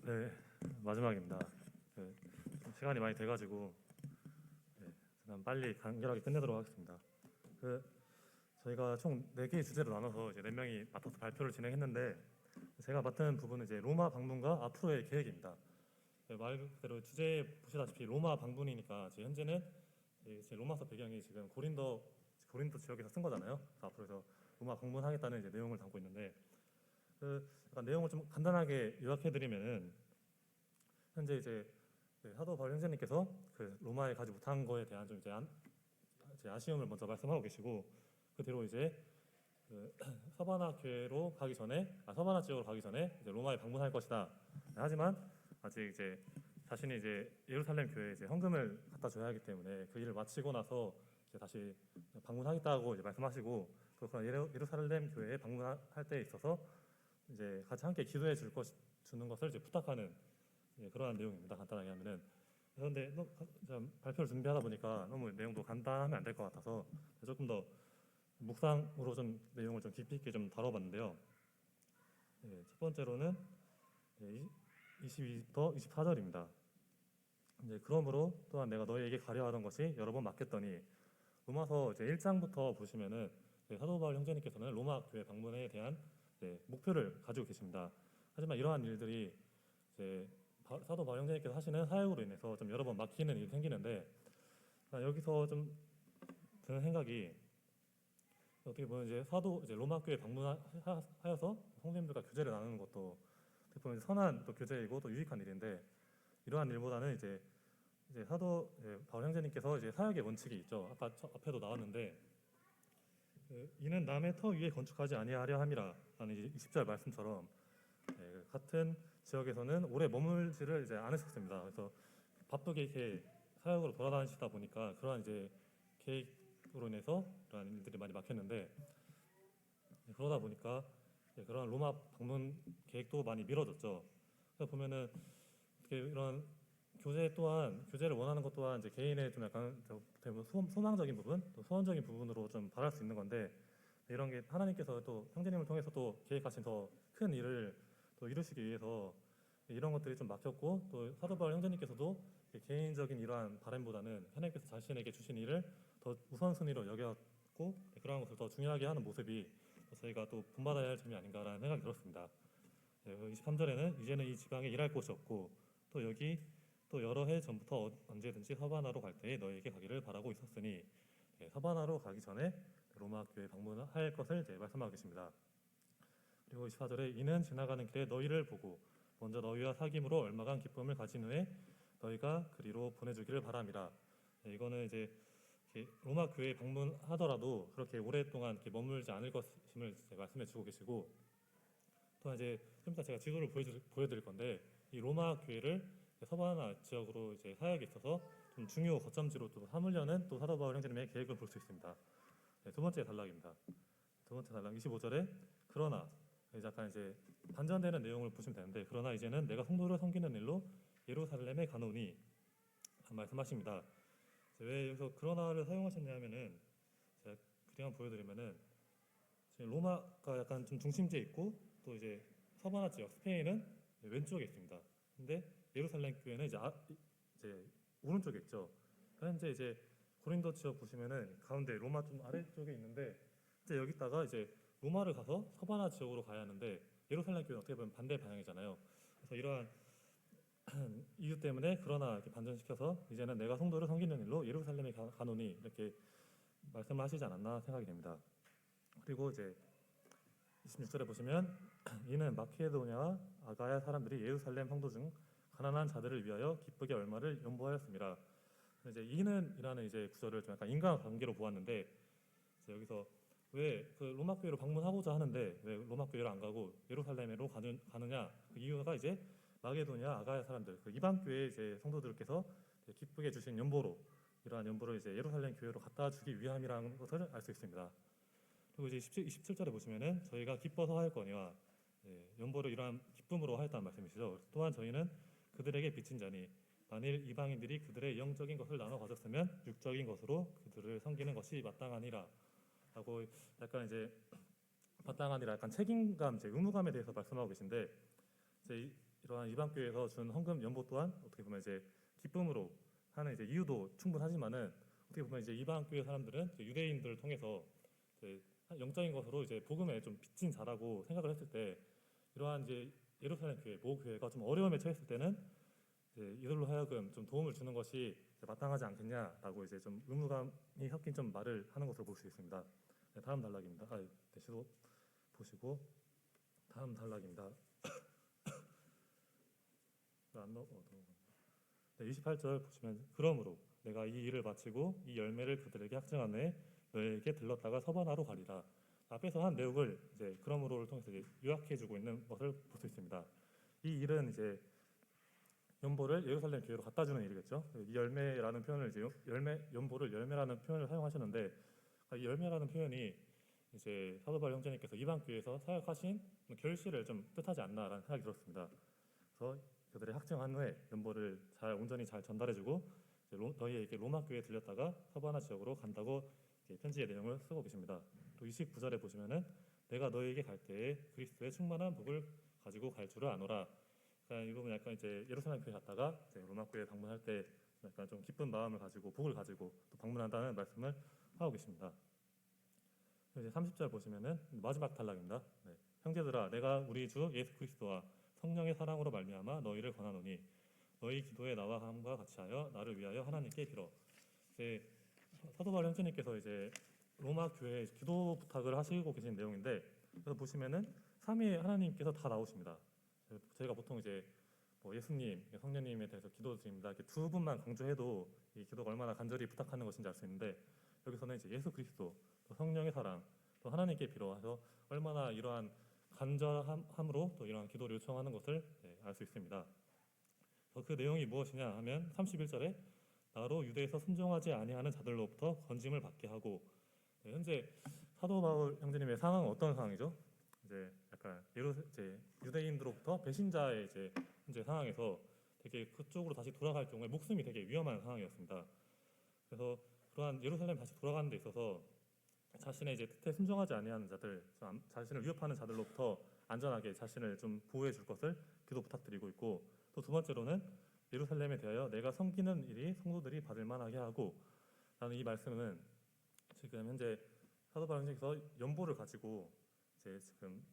네, 마지막입니다. 시간이 많이 돼가지고 그냥 빨리 간결하게 끝내도록 하겠습니다. 저희가 총 4개의 주제로 나눠서 이제 4명이 맡아서 발표를 진행했는데 제가 맡은 부분은 이제 로마 방문과 앞으로의 계획입니다. 말 그대로 주제 보시다시피 로마 방문이니까 현재는 제 로마서 배경이 지금 고린도 지역에서 쓴 거잖아요. 그래서 앞으로 로마 방문하겠다는 이제 내용을 담고 있는데 약간 내용을 좀 간단하게 요약해드리면은 현재 이제 사도 바울 형제님께서 로마에 가지 못한 거에 대한 좀 이제 아쉬움을 먼저 말씀하고 계시고 그대로 이제 서바나 지역으로 가기 전에 이제 로마에 방문할 것이다. 하지만 아직 이제 자신이 이제 예루살렘 교회에 이제 헌금을 갖다 줘야 하기 때문에 그 일을 마치고 나서 이제 다시 방문하겠다고 이제 말씀하시고 또 그런 예루살렘 교회에 방문할 때 있어서 이제 같이 함께 기도해 주는 것을 이제 부탁하는 그러한 내용입니다. 간단하게 하면은. 그런데 발표를 준비하다 보니까 너무 내용도 간단하면 안 될 것 같아서 조금 더 묵상으로 좀 내용을 좀 깊이 있게 좀 다뤄봤는데요. 첫 번째로는 22부터 24절입니다. 이제 그러므로 또한 내가 너희에게 가려하던 것이 여러 번 맡겼더니 로마서 이제 1장부터 보시면은 사도 바울 형제님께서는 로마 교회 방문에 대한 목표를 가지고 계십니다. 하지만 이러한 일들이 이제 사도 바울 형제님께서 하시는 사역으로 인해서 좀 여러 번 막히는 일이 생기는데 여기서 좀 드는 생각이 어떻게 보면 이제 로마 교회 방문하여서 성도님들과 교제를 나누는 것도 어떻게 보면 선한 또 교제이고 또 유익한 일인데 이러한 일보다는 이제 사도 바울 형제님께서 이제 사역의 원칙이 있죠. 아까 앞에도 나왔는데 이는 남의 터 위에 건축하지 아니하려 함이라 라는 20절 말씀처럼 그 같은 지역에서는 오래 머물지를 이제 않으셨습니다. 그래서 바쁘게 이렇게 사역으로 돌아다니시다 보니까 그러한 이제 계획으로 인해서 그러한 일들이 많이 막혔는데 그러다 보니까 그런 로마 방문 계획도 많이 미뤄졌죠. 그래서 보면은 이런 교제 또한 교제를 원하는 것 또한 이제 개인의 좀 약간 소망적인 부분, 또 소원적인 부분으로 좀 바랄 수 있는 건데 이런 게 하나님께서 또 형제님을 통해서 또 계획하신 더 큰 일을 또 이루시기 위해서 이런 것들이 좀 막혔고 또 사도 바울 형제님께서도 개인적인 이러한 바람보다는 하나님께서 자신에게 주신 일을 더 우선순위로 여겼고 그러한 것을 더 중요하게 하는 모습이 저희가 또 본받아야 할 점이 아닌가라는 생각이 들었습니다. 23절에는 이제는 이 지방에 일할 곳이 없고 또 여기 또 여러 해 전부터 언제든지 서바나로 갈 때에 너희에게 가기를 바라고 있었으니 서바나로 가기 전에 로마 교회 방문할 것을 말씀하고 계십니다. 그리고 24절에 이는 지나가는 길에 너희를 보고 먼저 너희와 사귐으로 얼마간 기쁨을 가진 후에 너희가 그리로 보내주기를 바람이라. 이거는 이제 로마 교회 방문하더라도 그렇게 오랫동안 이렇게 머물지 않을 것임을 말씀해주고 계시고 또 이제 좀 이따 제가 지도를 보여드릴 건데 이 로마 교회를 서바나 지역으로 이제 사역에 있어서 좀 중요 거점지로 또 삼으려는 또 사도 바울 형제님의 계획을 볼 수 있습니다. 두 번째 단락입니다. 두 번째 단락 25절에 그러나 약간 이제 반전되는 내용을 보시면 되는데 그러나 이제는 내가 성도를 섬기는 일로 예루살렘에 가노니 말씀하십니다. 왜 여기서 그러나를 사용하셨냐면은 제가 그림 한번 보여드리면은 로마가 약간 좀 중심지에 있고 또 이제 서바나 지역 스페인은 왼쪽에 있습니다. 근데 예루살렘 교회는 이제 오른쪽에 있죠. 현재 이제 고린도 지역 보시면은 가운데 로마 좀 아래쪽에 있는데 이제 여기다가 이제 로마를 가서 서바나 지역으로 가야 하는데 예루살렘 교회는 어떻게 보면 반대 방향이잖아요. 그래서 이러한 이유 때문에 그러나 이렇게 반전시켜서 이제는 내가 성도를 섬기는 일로 예루살렘에 가노니 이렇게 말씀하시지 않았나 생각이 됩니다. 그리고 이제 26절에 보시면 이는 마케도냐와 아가야 사람들이 예루살렘 성도 중 가난한 자들을 위하여 기쁘게 얼마를 연보하였습니다. 이제 이는이라는 이제 구절을 좀 약간 인과관계로 보았는데 여기서 왜 그 로마 교회로 방문하고자 하는데 왜 로마 교회를 안 가고 예루살렘으로 가느냐? 그 이유가 이제 마게도냐 아가야 사람들 그 이방 교회 이제 성도들께서 기쁘게 주신 연보로 이러한 연보를 이제 예루살렘 교회로 갖다 주기 위함이라는 것을 알 수 있습니다. 그리고 이제 27절에 보시면은 저희가 기뻐서 하였거니와 연보를 이러한 기쁨으로 하였다는 말씀이시죠. 또한 저희는 그들에게 빚진 자니 만일 이방인들이 그들의 영적인 것을 나눠 가졌으면 육적인 것으로 그들을 섬기는 것이 마땅하니라 하고 약간 이제 마땅하니라 약간 책임감, 이제 의무감에 대해서 말씀하고 계신데 이제 이러한 이방 교회에서 준 헌금 연보 또한 어떻게 보면 이제 기쁨으로 하는 이제 이유도 충분하지만은 어떻게 보면 이제 이방 교회 사람들은 유대인들을 통해서 이제 영적인 것으로 이제 복음에 좀 빚진 자라고 생각을 했을 때 이러한 이제 예루살렘 교회 모 교회가 좀 어려움에 처했을 때는 이들로 하여금 좀 도움을 주는 것이 마땅하지 않겠냐라고 이제 좀 의무감이 섞인 좀 말을 하는 것으로 볼 수 있습니다. 다음 단락입니다. 시도 보시고 다음 단락입니다. 28절 보시면 그러므로 내가 이 일을 마치고 이 열매를 그들에게 확증한 후에 너에게 들렀다가 서바나로 가리라. 앞에서 한 내용을 이제 그러므로를 통해서 이제 요약해주고 있는 것을 볼 수 있습니다. 이 일은 이제 연보를 예루살렘 교회로 갖다 주는 일이겠죠. 이 열매라는 표현을 이제 연보를 열매라는 표현을 사용하셨는데 이 열매라는 표현이 이제 사도 바울 형제님께서 이방 교회에서 사역하신 결실을 좀 뜻하지 않나라는 생각이 들었습니다. 그래서 그들의 확증한 후에 연보를 온전히 잘 전달해주고 너희에게 로마 교회에 들렸다가 서바나 지역으로 간다고 편지의 내용을 쓰고 계십니다. 또 29절에 보시면은 내가 너희에게 갈 때에 그리스도의 충만한 복을 가지고 갈 줄을 아노라. 이 부분 약간 이제 예루살렘 교회 갔다가 이제 로마 교회 방문할 때 약간 좀 기쁜 마음을 가지고 복을 가지고 또 방문한다는 말씀을 하고 계십니다. 이제 30절 보시면은 마지막 단락입니다. 형제들아, 내가 우리 주 예수 그리스도와 성령의 사랑으로 말미암아 너희를 권하노니 너희 기도에 나와 함과 같이 하여 나를 위하여 하나님께 빌어. 이제 사도 바울 형제님께서 이제 로마 교회에 기도 부탁을 하시고 계신 내용인데 그래서 보시면은 삼위 하나님께서 다 나오십니다. 저희가 보통 이제 뭐 예수님, 성령님에 대해서 기도드립니다. 이렇게 두 분만 강조해도 이 기도가 얼마나 간절히 부탁하는 것인지 알 수 있는데 여기서는 이제 예수 그리스도, 또 성령의 사랑, 또 하나님께 빌어와서 얼마나 이러한 간절함으로 또 이러한 기도를 요청하는 것을 알 수 있습니다. 그 내용이 무엇이냐 하면 31절에 나로 유대에서 순종하지 아니하는 자들로부터 건짐을 받게 하고, 현재 사도 바울 형제님의 상황은 어떤 상황이죠? 이제 약간 이제 유대인들로부터 배신자의 이제 현재 상황에서 되게 그쪽으로 다시 돌아갈 경우에 목숨이 되게 위험한 상황이었습니다. 그래서 그러한 예루살렘 다시 돌아가는 데 있어서 자신의 이제 뜻에 순종하지 아니하는 자들, 자신을 위협하는 자들로부터 안전하게 자신을 좀 보호해 줄 것을 기도 부탁드리고 있고, 또 두 번째로는 예루살렘에 대하여 내가 섬기는 일이 성도들이 받을 만하게 하고 라는 이 말씀은 지금 현재 사도 바울 형제께서 연보를 가지고 이제 지금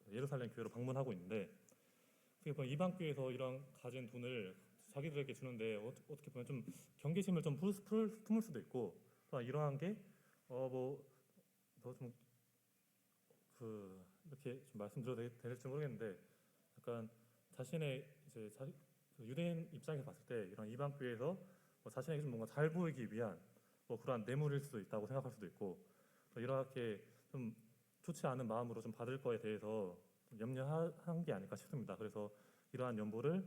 예루살렘 교회로 방문하고 있는데, 어떻게 보면 이방 교회에서 이런 가진 돈을 자기들에게 주는데 어떻게 보면 좀 경계심을 좀 품을 수도 있고, 또 이러한 게 좀 이렇게 좀 말씀드려도 될지 모르겠는데, 약간 자신의 이제 그 유대인 입장에서 봤을 때 이런 이방 교회에서 자신에게 좀 뭔가 잘 보이기 위한 그러한 뇌물일 수도 있다고 생각할 수도 있고, 또 이렇게 좀 좋지 않은 마음으로 좀 받을 거에 대해서 좀 염려한 게 아닐까 싶습니다. 그래서 이러한 연보를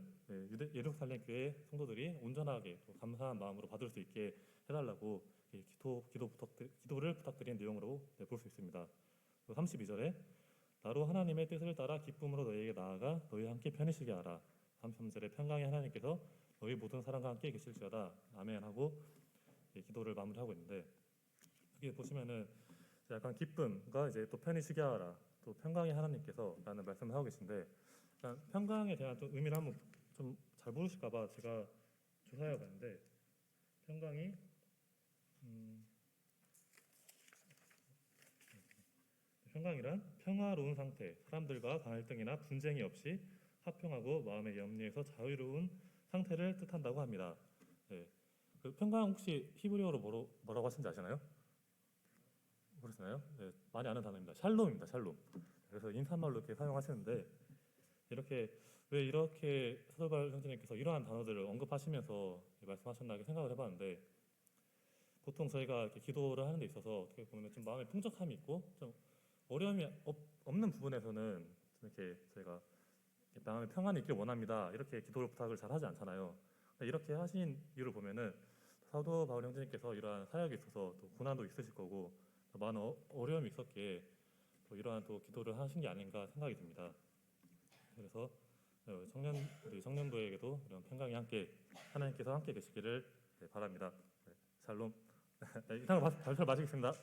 예루살렘 교회 성도들이 온전하게 또 감사한 마음으로 받을 수 있게 해달라고 기도를 부탁드린 내용으로 볼 수 있습니다. 32절에 나로 하나님의 뜻을 따라 기쁨으로 너희에게 나아가 너희와 함께 편히 쉬게 하라. 33절에 평강의 하나님께서 너희 모든 사람과 함께 계실지어다. 아멘 하고 기도를 마무리하고 있는데, 여기 보시면은 약간 기쁨과 이제 또 편히 쉬게 하라, 또 평강의 하나님께서라는 말씀을 하고 계신데, 평강에 대한 좀 의미를 한번 좀 잘 모르실까봐 제가 조사해 봤는데, 평강이 평강이란 평화로운 상태, 사람들과 갈등이나 분쟁이 없이 화평하고 마음의 염려에서 자유로운 상태를 뜻한다고 합니다. 네. 그 평강 혹시 히브리어로 뭐라고 하시는지 아시나요? 모르시나요? 네, 많이 아는 단어입니다. 샬롬입니다. 샬롬. 그래서 인사말로 이렇게 사용하시는데, 왜 이렇게 사도 바울 형제님께서 이러한 단어들을 언급하시면서 말씀하셨나 생각을 해봤는데, 보통 저희가 이렇게 기도를 하는 데 있어서 어떻게 보면 좀 마음에 풍족함이 있고 좀 어려움이 없는 부분에서는 이렇게 저희가 마음에 평안이 있길 원합니다, 이렇게 기도를 부탁을 잘 하지 않잖아요. 이렇게 하신 이유를 보면은 사도 바울 형제님께서 이러한 사역에 있어서 또 고난도 있으실 거고 또 많은 어려움이 있었기에 또 이러한 또 기도를 하신 게 아닌가 생각이 듭니다. 그래서 우리 청년부에게도 이런 평강이 하나님께서 함께 계시기를 바랍니다. 샬롬. 이상으로 발표를 마치겠습니다.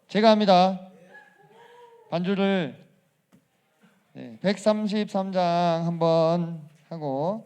제가 합니다. 반주를 133장 한번 하고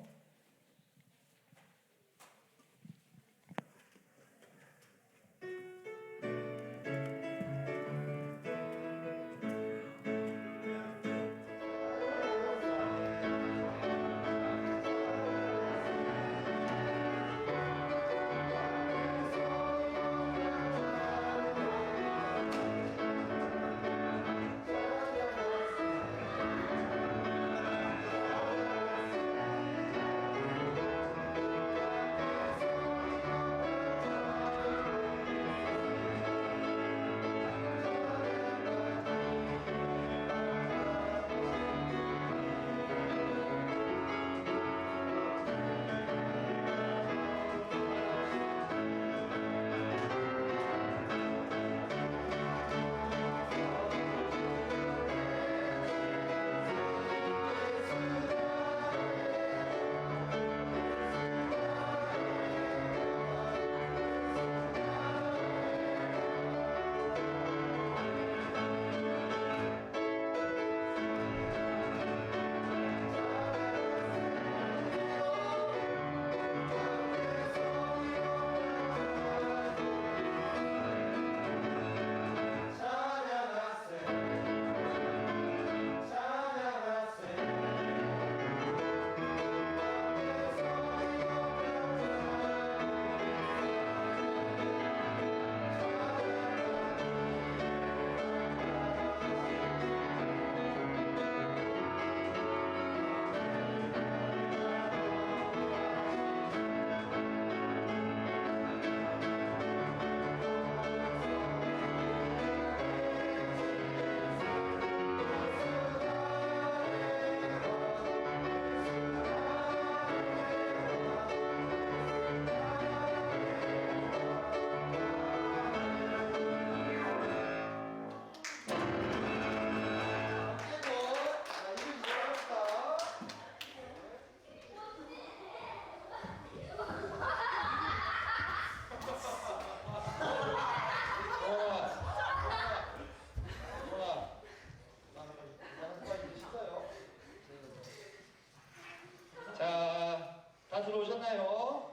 자, 다 들어오셨나요?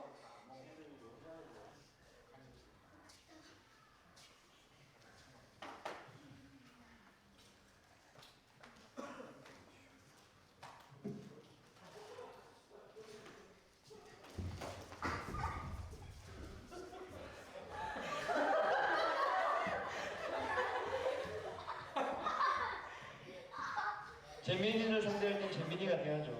재민이를 상대할 땐 재민이가 돼야죠.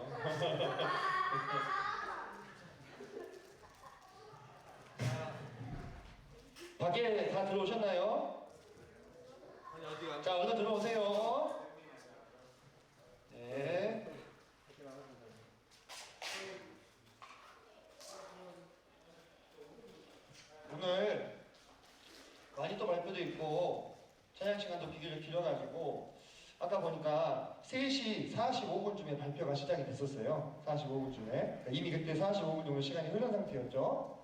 밖에 다 들어오셨나요? 자, 얼른 들어오세요. 네. 오늘 많이 또 발표도 있고 찬양 시간도 비교적 길어가지고 아까 보니까 3시 45분쯤에 발표가 시작이 됐었어요. 45분쯤에. 이미 그때 45분 정도 시간이 흐른 상태였죠.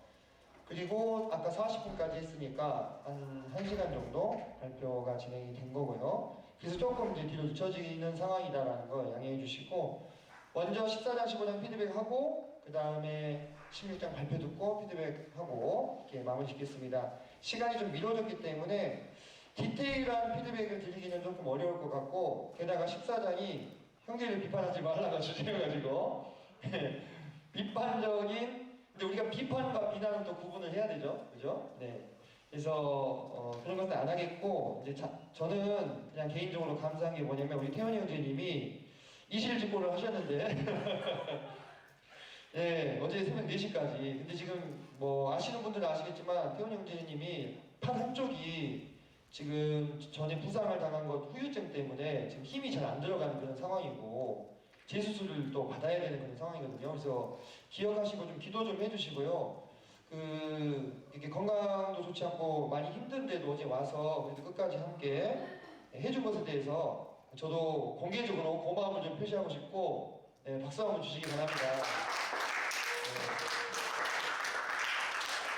그리고 아까 40분까지 했으니까 한 1시간 정도 발표가 진행이 된 거고요. 그래서 조금 이제 뒤로 늦춰지는 상황이다라는 거 양해해 주시고, 먼저 14장 15장 피드백하고 그 다음에 16장 발표 듣고 피드백하고 이렇게 마무리 짓겠습니다. 시간이 좀 미뤄졌기 때문에 디테일한 피드백을 드리기는 조금 어려울 것 같고, 게다가 14장이 형제를 비판하지 말라가 주제여가지고 비판적인, 근데 우리가 비판과 비난은 또 구분을 해야 되죠, 그죠? 네. 그래서 그런 것은 안 하겠고, 이제 저는 그냥 개인적으로 감사한 게 뭐냐면 우리 태원이 형제님이 이실직고를 하셨는데 네, 어제 새벽 4시까지. 근데 지금 뭐 아시는 분들은 아시겠지만 태원이 형제님이 팔 한쪽이 지금 전에 부상을 당한 것 후유증 때문에 지금 힘이 잘 안 들어가는 그런 상황이고 재수술을 또 받아야 되는 그런 상황이거든요. 그래서 기억하시고 좀 기도 좀 해주시고요. 이렇게 건강도 좋지 않고 많이 힘든데도 어제 와서 그래도 끝까지 함께 해준 것에 대해서 저도 공개적으로 고마움을 좀 표시하고 싶고, 네, 박수 한번 주시기 바랍니다.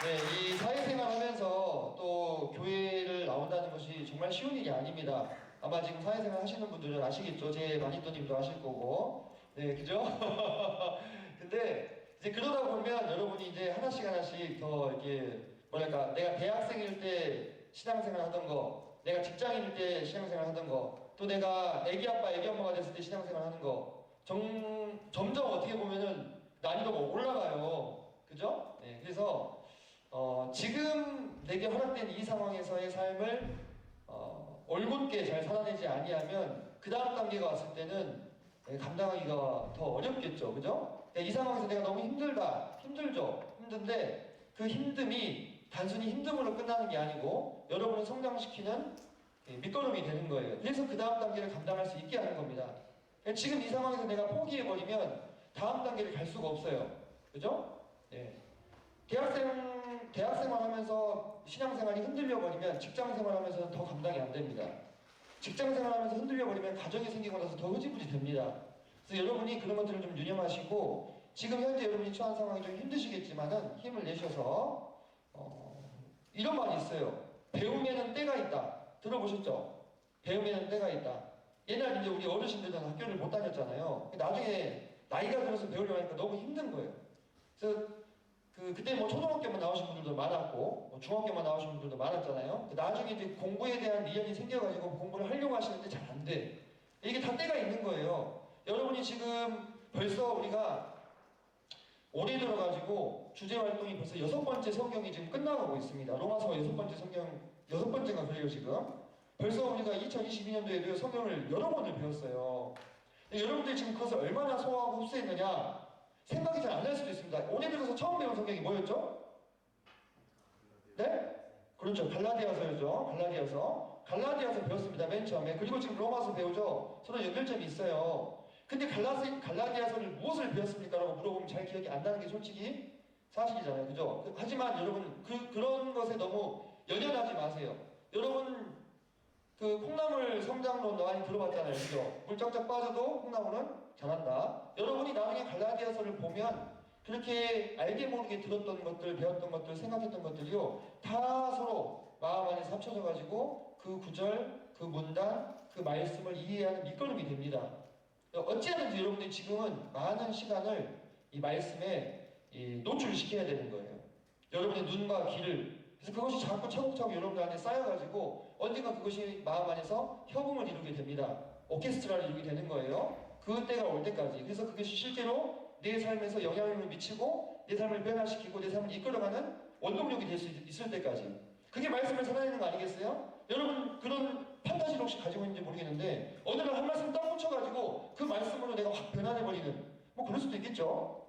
네, 이 사회생활 하면서 또 교회를 나온다는 것이 정말 쉬운 일이 아닙니다. 아마 지금 사회생활 하시는 분들은 아시겠죠? 제 마니또님도 아실 거고. 네, 그죠? 근데 이제 그러다 보면 여러분이 이제 하나씩 하나씩 더 이렇게 뭐랄까 내가 대학생일 때 신앙생활 하던 거, 내가 직장인일 때 신앙생활 하던 거, 또 내가 애기 아빠, 애기 엄마가 됐을 때 신앙생활 하는 거, 점점 어떻게 보면은 난이도가 올라가요. 그죠? 네, 그래서 지금 내게 허락된 이 상황에서의 삶을 올곧게 잘 살아내지 아니하면 그 다음 단계가 왔을 때는 감당하기가 더 어렵겠죠. 그죠? 이 상황에서 내가 너무 힘들다. 힘들죠. 힘든데 그 힘듦이 단순히 힘듦으로 끝나는 게 아니고 여러분을 성장시키는 밑거름이 되는 거예요. 그래서 그 다음 단계를 감당할 수 있게 하는 겁니다. 지금 이 상황에서 내가 포기해버리면 다음 단계를 갈 수가 없어요. 그죠? 네. 대학생활 하면서 신앙생활이 흔들려버리면 직장생활 하면서는 더 감당이 안 됩니다. 직장생활 하면서 흔들려버리면 가정이 생기고 나서 더 흐지부지 됩니다. 그래서 여러분이 그런 것들을 좀 유념하시고 지금 현재 여러분이 처한 상황이 좀 힘드시겠지만은 힘을 내셔서 이런 말이 있어요. 배움에는 때가 있다. 들어보셨죠? 배움에는 때가 있다. 옛날 이제 우리 어르신들은 학교를 못 다녔잖아요. 나중에 나이가 들어서 배우려고 하니까 너무 힘든 거예요. 그래서 그때 뭐 초등학교만 나오신 분들도 많았고 뭐 중학교만 나오신 분들도 많았잖아요. 나중에 이제 공부에 대한 미련이 생겨가지고 공부를 하려고 하시는데 잘 안 돼. 이게 다 때가 있는 거예요. 여러분이 지금 벌써 우리가 올해 들어가지고 주제 활동이 벌써 6번째 성경이 지금 끝나가고 있습니다. 로마서 6번째 성경 6번째가 그래요 지금. 벌써 우리가 2022년도에도 성경을 여러 번을 배웠어요. 여러분들이 지금 그것을 얼마나 소화하고 흡수했느냐 생각이 잘 안 날 수도 있습니다. 올해 들어서 처음 배운 성경이 뭐였죠? 네? 그렇죠. 갈라디아서였죠. 갈라디아서 배웠습니다. 맨 처음에. 그리고 지금 로마서 배우죠. 서로 연결점이 있어요. 근데 갈라디아서를 무엇을 배웠습니까? 라고 물어보면 잘 기억이 안 나는 게 솔직히 사실이잖아요. 그죠? 하지만 여러분 그런 것에 너무 연연하지 마세요. 여러분 콩나물 성장론 많이 들어봤잖아요. 그죠? 물 쫙쫙 빠져도 콩나물은 자란다. 여러분이 나중에 갈라디아서를 보면 그렇게 알게 모르게 들었던 것들, 배웠던 것들, 생각했던 것들이요. 다 서로 마음 안에서 합쳐져가지고 그 구절, 그 문단, 그 말씀을 이해하는 밑거름이 됩니다. 어찌하든지 여러분들이 지금은 많은 시간을 이 말씀에 노출시켜야 되는 거예요. 여러분의 눈과 귀를. 그래서 그것이 자꾸 차곡차곡 여러분들 안에 쌓여가지고 언젠가 그것이 마음 안에서 협음을 이루게 됩니다. 오케스트라를 이루게 되는 거예요. 그 때가 올 때까지. 그래서 그것이 실제로 내 삶에서 영향력을 미치고 내 삶을 변화시키고 내 삶을 이끌어가는 원동력이 될 수 있을 때까지. 그게 말씀을 살아내는 거 아니겠어요? 여러분 그런 판타지를 혹시 가지고 있는지 모르겠는데 어느 날 한 말씀 딱 꽂혀가지고 그 말씀으로 내가 확 변화돼버리는 뭐 그럴 수도 있겠죠.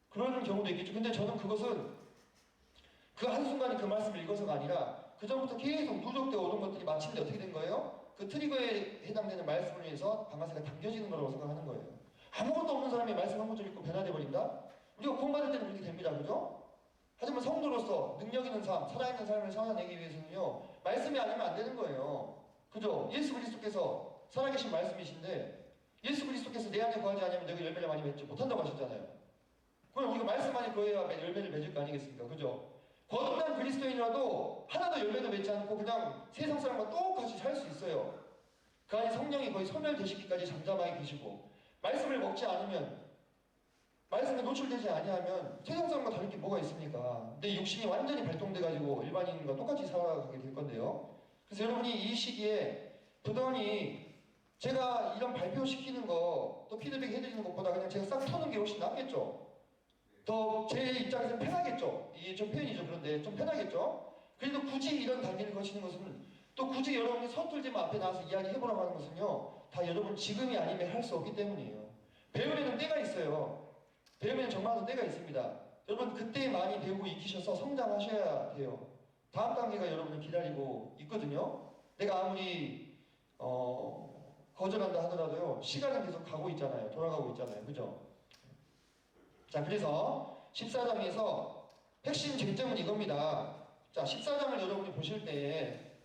그런 경우도 있겠죠. 근데 저는 그것은 그 한순간에 그 말씀을 읽어서가 아니라 그 전부터 계속 누적되어 오는 것들이 마침내 어떻게 된 거예요? 그 트리거에 해당되는 말씀을 위해서 방아쇠가 당겨지는 거라고 생각하는 거예요. 아무것도 없는 사람이 말씀 한 구절 읽고 변화돼 버린다? 우리가 구원받을 때는 그렇게 됩니다. 그죠? 하지만 성도로서 능력 있는 삶, 살아있는 삶을 살아내기 위해서는요. 말씀이 아니면 안 되는 거예요. 그죠? 예수 그리스도께서 살아계신 말씀이신데 예수 그리스도께서 내 안에 거하지 않으면 너희 열매를 많이 맺지 못한다고 하셨잖아요. 그럼 우리가 말씀 안에 거해야 열매를 맺을 거 아니겠습니까? 그죠? 거듭난 그리스도인이라도 하나도 열매도 맺지 않고 그냥 세상 사람과 똑같이 살 수 있어요. 그 안에 성령이 거의 소멸되시기까지 잠잠하게 계시고 말씀을 먹지 않으면 말씀에 노출되지 아니하면 세상 사람과 다를 게 뭐가 있습니까? 내 육신이 완전히 발동돼가지고 일반인과 똑같이 살아가게 될 건데요. 그래서 여러분이 이 시기에 부단히 제가 이런 발표시키는 거 또 피드백 해드리는 것보다 그냥 제가 싹 터는 게 훨씬 낫겠죠. 더 제 입장에서는 편하겠죠. 이게 좀 표현이죠. 그런데 좀 편하겠죠. 그래도 굳이 이런 단계를 거치는 것은 또 굳이 여러분이 서툴지만 앞에 나와서 이야기해보라고 하는 것은요. 다 여러분 지금이 아니면 할 수 없기 때문이에요. 배움에는 때가 있어요. 배움에는 정말로 때가 있습니다. 여러분 그때 많이 배우고 익히셔서 성장하셔야 돼요. 다음 단계가 여러분을 기다리고 있거든요. 내가 아무리 거절한다 하더라도요. 시간은 계속 가고 있잖아요. 돌아가고 있잖아요. 그죠? 자, 그래서 14장에서 핵심 쟁점은 이겁니다. 자, 14장을 여러분이 보실 때에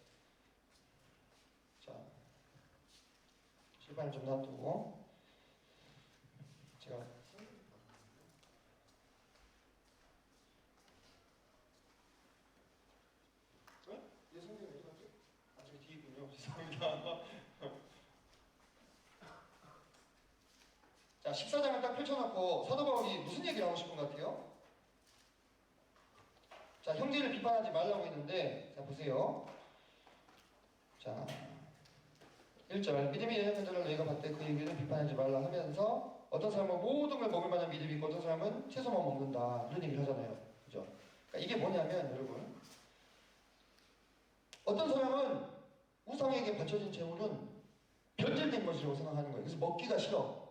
자, 실판을 좀 놔두고 제가 내 성경이 어디 갔지? 아, 저기 뒤에 있군요. 죄송합니다. 자, 14장을 딱 펼쳐놓고 사도 바울이 무슨 얘기를 하고 싶은 것 같아요? 자, 형제를 비판하지 말라고 했는데, 자, 보세요. 자, 1절. 믿음이 연약한 자를 너희가 봤대 그 얘기를 비판하지 말라 하면서 어떤 사람은 모든 걸 먹을 만한 믿음이 있고 어떤 사람은 채소만 먹는다. 이런 얘기를 하잖아요. 그죠? 그러니까 이게 뭐냐면, 여러분. 어떤 사람은 우상에게 바쳐진 재물은 변질된 것이라고 생각하는 거예요. 그래서 먹기가 싫어.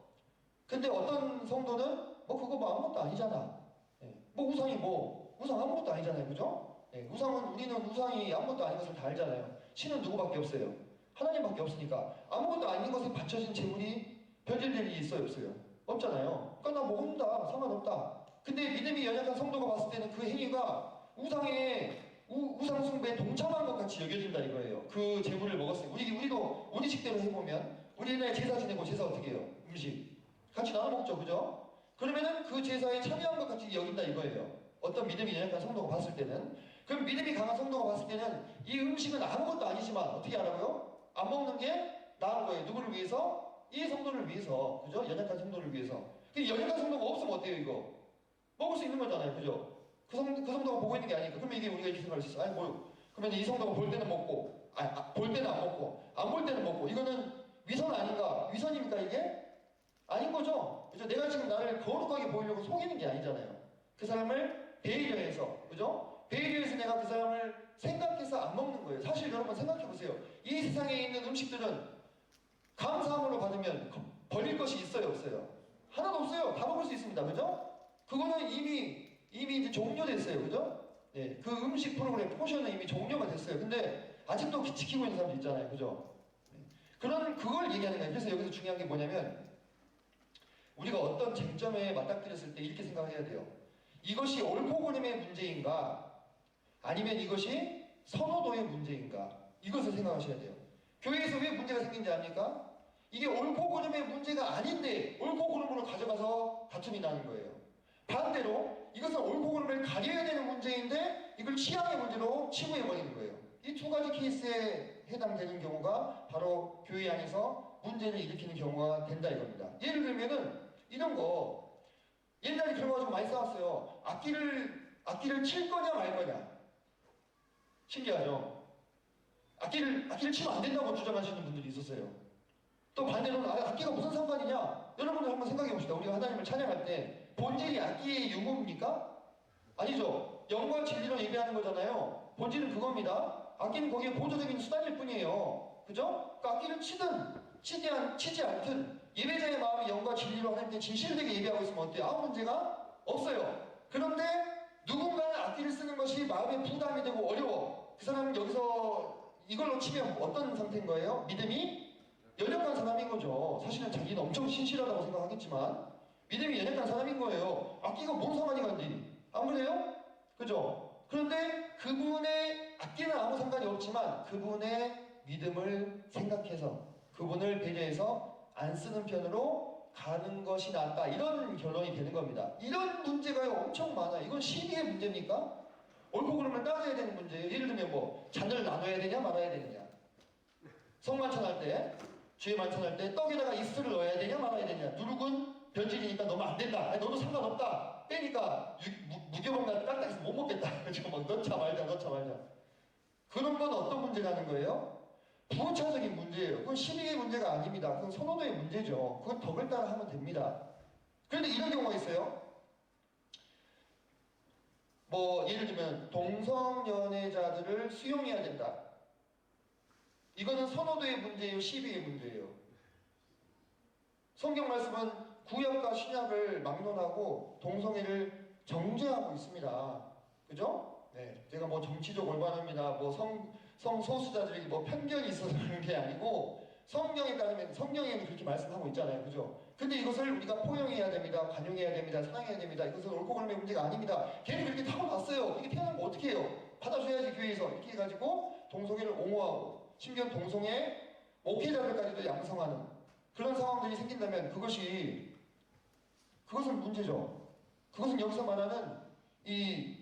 근데 어떤 성도는 그거 뭐 아무것도 아니잖아. 예. 우상 아무것도 아니잖아요. 그죠? 예. 우리는 우상이 아무것도 아닌 것을 다 알잖아요. 신은 누구밖에 없어요. 하나님밖에 없으니까 아무것도 아닌 것에 바쳐진 재물이 변질될 일이 있어요, 없어요? 없잖아요. 그러니까 나 먹는다, 상관없다. 근데 믿음이 연약한 성도가 봤을 때는 그 행위가 우상 숭배에 동참한 것 같이 여겨진다 이거예요. 그 재물을 먹었어요. 우리도 우리 식대로 해보면 우리 옛날에 제사 지내고 제사 어떻게 해요? 음식 같이 나눠 먹죠, 그죠? 그러면은 그 제사에 참여한 것 같이 여긴다 이거예요. 어떤 믿음이 연약한 성도가 봤을 때는. 그럼 믿음이 강한 성도가 봤을 때는 이 음식은 아무것도 아니지만 어떻게 하라고요? 안 먹는 게 나은 거예요. 누구를 위해서? 이 성도를 위해서. 그죠? 연약한 성도를 위해서. 근데 연약한 성도가 없으면 어때요, 이거? 먹을 수 있는 거잖아요. 그죠? 그 성도가 보고 있는 게 아니니까. 그러면 이게 우리가 이렇게 생각할 수 있어. 그러면 이 성도가 볼 때는 먹고, 볼 때는 안 먹고, 안 볼 때는 먹고. 이거는 위선 아닌가? 위선입니까, 이게? 아닌 거죠? 그죠? 내가 지금 나를 거룩하게 보이려고 속이는 게 아니잖아요. 그 사람을 배려해서. 그죠? 배려해서 내가 그 사람을 생각해서 안 먹는 거예요. 사실 여러분 생각해보세요. 이 세상에 있는 음식들은 감사함으로 받으면 버릴 것이 있어요, 없어요? 하나도 없어요. 다 먹을 수 있습니다. 그죠? 그거는 이미 이제 종료됐어요. 그죠? 네, 그 음식 프로그램 포션은 이미 종료가 됐어요. 근데 아직도 지키고 있는 사람들 있잖아요. 그죠? 네. 그걸 얘기하는 거예요. 그래서 여기서 중요한 게 뭐냐면 우리가 어떤 쟁점에 맞닥뜨렸을 때 이렇게 생각해야 돼요. 이것이 옳고 그름의 문제인가? 아니면 이것이 선호도의 문제인가? 이것을 생각하셔야 돼요. 교회에서 왜 문제가 생긴지 압니까? 이게 옳고 그름의 문제가 아닌데 옳고 그름으로 가져가서 다툼이 나는 거예요. 반대로 이것은 옳고 그름을 가려야 되는 문제인데 이걸 취향의 문제로 치부해버리는 거예요. 이 두 가지 케이스에 해당되는 경우가 바로 교회 안에서 문제를 일으키는 경우가 된다 이겁니다. 예를 들면은 이런 거 옛날에 그런 거 좀 많이 싸웠어요. 악기를 칠 거냐 말 거냐. 신기하죠? 악기를 치면 안 된다고 주장하시는 분들이 있었어요. 또 반대로는 악기가 무슨 상관이냐? 여러분들 한번 생각해 봅시다. 우리가 하나님을 찬양할 때 본질이 악기의 유무입니까? 아니죠. 영과 진리로 예배하는 거잖아요. 본질은 그겁니다. 악기는 거기에 보조적인 수단일 뿐이에요. 그죠? 그러니까 악기를 치지 않든 예배자의 마음이 영과 진리로 하나님께 진실되게 예배하고 있으면 어때요? 아무 문제가 없어요. 그런데 누군가는 악기를 쓰는 것이 마음에 부담이 되고 어려워. 그 사람은 여기서 이걸로 치면 어떤 상태인 거예요? 믿음이 연약한 사람인 거죠. 사실은 자기는 엄청 신실하다고 생각하겠지만 믿음이 연약한 사람인 거예요. 악기가 뭔 상관이 간디? 안 그래요? 그죠? 그런데 그분의 악기는 아무 상관이 없지만 그분의 믿음을 생각해서 그분을 배려해서 안 쓰는 편으로 가는 것이 낫다. 이런 결론이 되는 겁니다. 이런 문제가 엄청 많아요. 이건 시비의 문제입니까? 옳고 그름을 따져야 되는 문제예요. 예를 들면 잔을 나눠야 되냐 말아야 되느냐. 성만찬할 때, 주의 만찬할 때 떡에다가 이스트를 넣어야 되냐 말아야 되냐. 누룩은 변질이니까 넣으면 안 된다. 아니, 너도 상관없다. 빼니까 무교병날 딱딱해서 못 먹겠다. 그래서 넣자 말자. 그런 건 어떤 문제가 하는 거예요? 부차적인 문제예요. 그건 시비의 문제가 아닙니다. 그건 선호도의 문제죠. 그건 덕을 따라 하면 됩니다. 그런데 이런 경우가 있어요. 예를 들면 동성연애자들을 수용해야 된다. 이거는 선호도의 문제예요, 시비의 문제예요. 성경 말씀은 구약과 신약을 막론하고 동성애를 정죄하고 있습니다. 그죠? 네, 제가 정치적 올바릅니다. 성소수자들에게 편견이 있어서 그런 게 아니고 성경에 따르면 성경에는 그렇게 말씀하고 있잖아요. 그죠? 근데 이것을 우리가 포용해야 됩니다. 관용해야 됩니다. 사랑해야 됩니다. 이것은 옳고 그름의 문제가 아닙니다. 걔는 그렇게 타고났어요. 이렇게 태어나면 어떻게 해요? 받아줘야지 교회에서. 이렇게 해가지고 동성애를 옹호하고 심지어 동성애 목회자들까지도 양성하는 그런 상황들이 생긴다면 그것은 문제죠. 그것은 여기서 말하는 이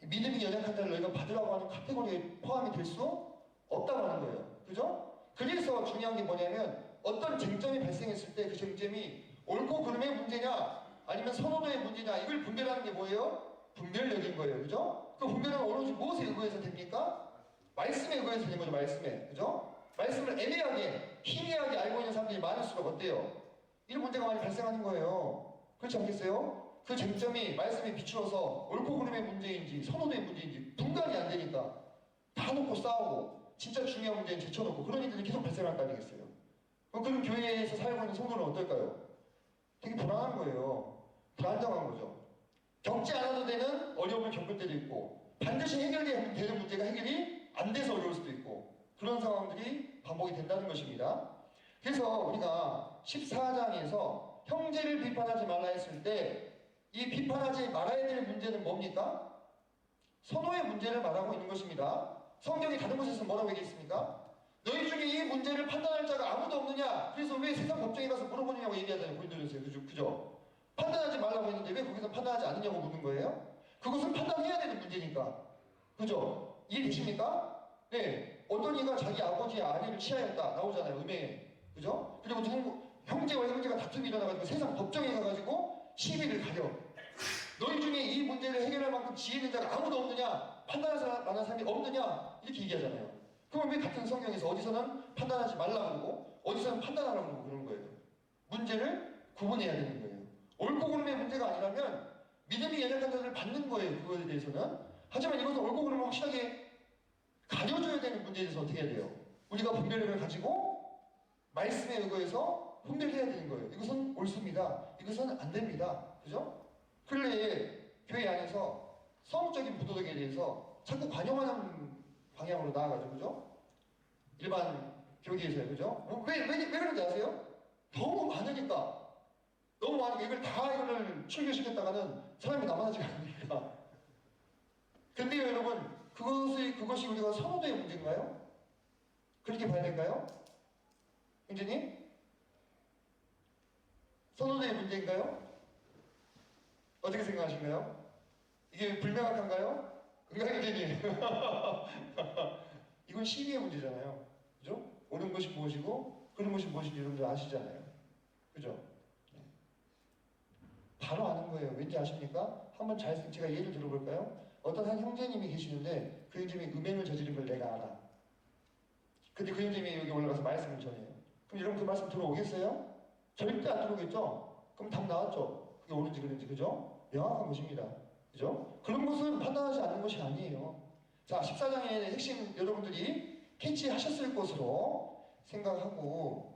믿음이 연약한 자를 너희가 받으라고 하는 카테고리에 포함이 될 수 없다고 하는 거예요. 그죠? 그래서 중요한 게 뭐냐면 어떤 쟁점이 발생했을 때 그 쟁점이 옳고 그름의 문제냐 아니면 선호도의 문제냐 이걸 분별하는 게 뭐예요? 분별력인 거예요. 그죠? 그 분별은 오로지 무엇에 의거해서 됩니까? 말씀에 의거해서 되는 거죠. 말씀에. 그죠? 말씀을 애매하게 희미하게 알고 있는 사람들이 많을수록 어때요? 이런 문제가 많이 발생하는 거예요. 그렇지 않겠어요? 그 쟁점이 말씀에 비추어서 옳고 그름의 문제인지 선호도의 문제인지 분간이 안 되니까 다 놓고 싸우고 진짜 중요한 문제는 제쳐놓고 그런 일들이 계속 발생할 거 아니겠어요? 그럼 교회에서 살고 있는 성도는 어떨까요? 되게 불안한 거예요. 불안정한 거죠. 겪지 않아도 되는 어려움을 겪을 때도 있고 반드시 해결되는 문제가 해결이 안 돼서 어려울 수도 있고 그런 상황들이 반복이 된다는 것입니다. 그래서 우리가 14장에서 형제를 비판하지 말라 했을 때 이 비판하지 말아야 될 문제는 뭡니까? 선호의 문제를 말하고 있는 것입니다. 성경이 다른 곳에서 뭐라고 얘기했습니까? 너희 중에 이 문제를 판단할 자가 아무도 없느냐? 그래서 왜 세상 법정에 가서 물어보느냐고 얘기하잖아요. 고린도전서에. 그죠? 판단하지 말라고 했는데 왜 거기서 판단하지 않느냐고 묻는 거예요? 그것은 판단해야 되는 문제니까. 그죠? 이해되십니까? 네. 어떤 이가 자기 아버지의 아내를 취하였다. 나오잖아요. 음행에. 그죠? 그리고 형제와 형제가 다툼이 일어나가지고 세상 법정에 가가지고 시비를 가려. 너희 중에 이 문제를 해결할 만큼 지혜 있는 자가 아무도 없느냐? 판단할 만한 사람이 없느냐? 이렇게 얘기하잖아요. 그럼 왜 같은 성경에서 어디서는 판단하지 말라고 그러고 어디서는 판단하라고 그러고 그러는 거예요? 문제를 구분해야 되는 거예요. 옳고 그름의 문제가 아니라면 믿음이 연약한 자들을 받는 거예요. 그거에 대해서는. 하지만 이것은 옳고 그름을 확실하게 가려줘야 되는 문제에 대해서 어떻게 해야 돼요? 우리가 분별력을 가지고 말씀에 의거해서 분별해야 되는 거예요. 이것은 옳습니다. 이것은 안 됩니다. 그죠? 근래에 교회 안에서 성적인 부도덕에 대해서 자꾸 관용하는 방향으로 나아가죠. 그죠? 일반 교계에서요. 그죠? 왜 그런지 아세요? 너무 많으니까. 너무 많으니까 이걸 다 이거를 출교시켰다가는 사람이 남아나지가 않으니까. 근데요 여러분 그것이 우리가 선호도의 문제인가요? 그렇게 봐야 될까요? 형제님? 선호도의 문제인가요? 어떻게 생각하신가요? 이게 불명확한가요? 형제님 이건 시비의 문제잖아요. 그죠? 옳은 것이 무엇이고 그런 것이 무엇인지 여러분들 아시잖아요. 그죠? 바로 아는 거예요. 왠지 아십니까? 한번 제가 예를 들어볼까요? 어떤 한 형제님이 계시는데 그 형제님이 음행을 저지른 걸 내가 알아. 근데 그 형제님이 여기 올라가서 말씀을 전해요. 그럼 여러분 그 말씀 들어오겠어요? 절대 안 들어오겠죠? 그럼 답 나왔죠? 그게 옳은지 그른지. 그죠? 명확한 것입니다. 그죠? 그런 것은 판단하지 않는 것이 아니에요. 자, 14장의 핵심 여러분들이 캐치하셨을 것으로 생각하고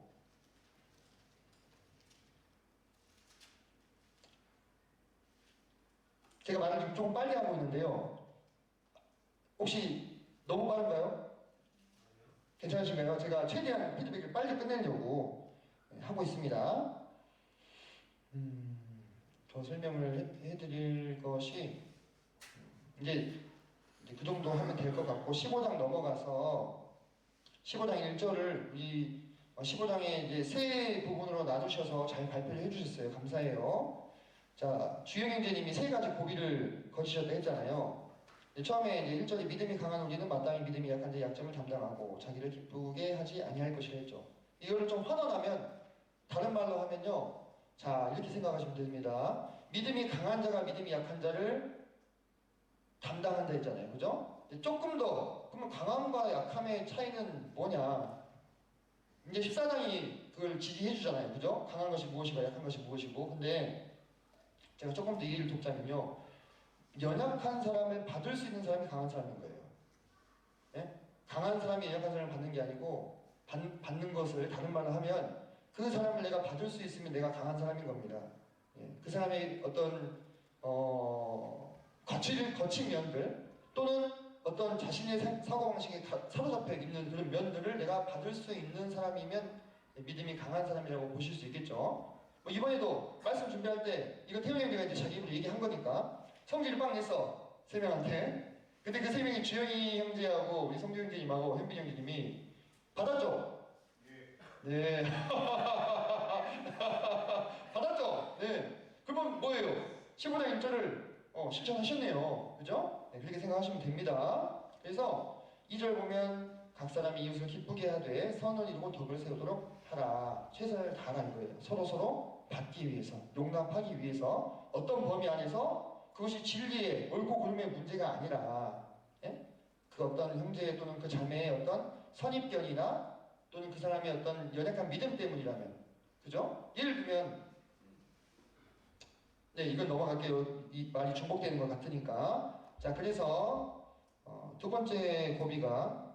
제가 말을 지금 조금 빨리 하고 있는데요. 혹시 너무 빠른가요? 괜찮으신가요? 제가 최대한 피드백을 빨리 끝내려고 하고 있습니다. 더 설명을 해드릴 것이 이제 그 정도 하면 될 것 같고 15장 넘어가서 15장 1절을 우리 15장에 이제 세 부분으로 나누셔서 잘 발표를 해주셨어요. 감사해요. 자, 주영 형제님이 세 가지 고비를 거치셨다 했잖아요. 처음에 이제 1절에 믿음이 강한 우리는 마땅히 믿음이 약한 자의 약점을 담당하고 자기를 기쁘게 하지 아니할 것이라 했죠. 이거를 좀 환원하면 다른 말로 하면요. 자, 이렇게 생각하시면 됩니다. 믿음이 강한 자가 믿음이 약한 자를 담당한다 했잖아요. 그죠? 조금 더 그러면 강함과 약함의 차이는 뭐냐? 이제 14장이 그걸 지지해 주잖아요. 그죠? 강한 것이 무엇이고 약한 것이 무엇이고. 근데 제가 조금 더 이해를 돕자면요. 연약한 사람을 받을 수 있는 사람이 강한 사람인 거예요. 네? 강한 사람이 연약한 사람을 받는 게 아니고 받는 것을 다른 말로 하면 그 사람을 내가 받을 수 있으면 내가 강한 사람인 겁니다. 예. 그 사람의 어떤 거친 면들 또는 어떤 자신의 사고방식에 사로잡혀 있는 그런 면들을 내가 받을 수 있는 사람이면 믿음이 강한 사람이라고 보실 수 있겠죠. 뭐 이번에도 말씀 준비할 때 이거 태용 형제가 이제 자기 입으로 얘기한 거니까 성질을 빵 냈어. 세 명한테. 근데 그 세 명이 주영이 형제하고 우리 성규 형제님하고 현빈 형제님이 받았죠? 네. 받았죠? 네. 그러면 뭐예요? 15장 1절을 실천하셨네요. 그죠? 네, 그렇게 생각하시면 됩니다. 그래서 2절 보면 각 사람이 이웃을 기쁘게 하되 선을 이루고 덕을 세우도록 하라. 최선을 다하라 이거예요. 서로 받기 위해서, 용납하기 위해서 어떤 범위 안에서 그것이 진리의 옳고 그름의 문제가 아니라 예? 그 어떤 형제 또는 그 자매의 어떤 선입견이나 또는 그 사람의 어떤 연약한 믿음 때문이라면 그죠? 예를 들면 네 이건 넘어갈게요. 이 말이 중복되는 것 같으니까 자 그래서 두 번째 고비가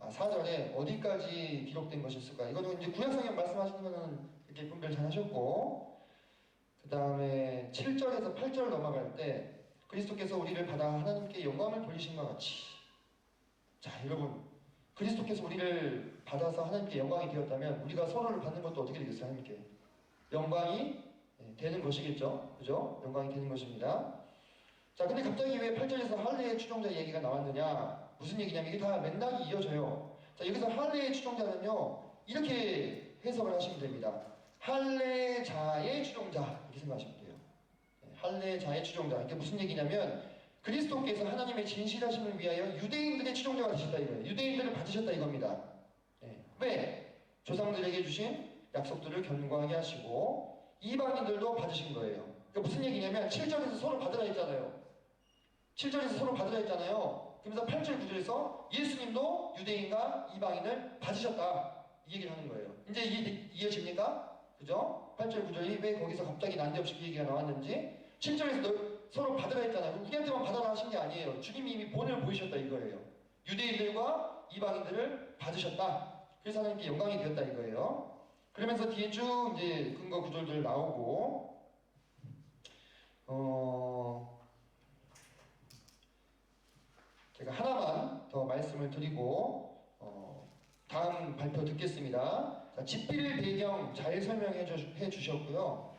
4절에 어디까지 기록된 것이 있을까? 이거는 이제 구약성경 말씀하시는 거는 이렇게 분별 잘 하셨고 그 다음에 7절에서 8절 넘어갈 때 그리스도께서 우리를 받아 하나님께 영광을 돌리신 것 같이 자 여러분 그리스도께서 우리를 받아서 하나님께 영광이 되었다면 우리가 서로를 받는 것도 어떻게 되겠어요? 하나님께 영광이 되는 것이겠죠? 그죠? 영광이 되는 것입니다. 자 근데 갑자기 왜 8절에서 할례의 추종자 얘기가 나왔느냐? 무슨 얘기냐면 이게 다 맥락이 이어져요. 자 여기서 할례의 추종자는요 이렇게 해석을 하시면 됩니다. 할례자의 추종자 이렇게 생각하시면 돼요. 할례자의 추종자 이게 무슨 얘기냐면 그리스도께서 하나님의 진실하심을 위하여 유대인들의 추종자가 되셨다 이거예요. 유대인들을 받으셨다 이겁니다. 왜? 조상들에게 주신 약속들을 견고하게 하시고 이방인들도 받으신 거예요. 그러니까 무슨 얘기냐면 7절에서 서로 받으라 했잖아요. 7절에서 서로 받으라 했잖아요. 그러면서 8절 9절에서 예수님도 유대인과 이방인을 받으셨다 이 얘기를 하는 거예요. 이제 이해집니까? 그죠? 8절 9절이 왜 거기서 갑자기 난데없이 그 얘기가 나왔는지 7절에서 서로 받으라 했잖아요. 우리한테만 받아라 하신 게 아니에요. 주님이 이미 본을 보이셨다 이거예요. 유대인들과 이방인들을 받으셨다. 그래서 하나님께 영광이 되었다 이거예요. 그러면서 뒤에 쭉 이제 근거 구절들 나오고 제가 하나만 더 말씀을 드리고 다음 발표 듣겠습니다. 자, 집필 배경 잘 설명해 주셨고요.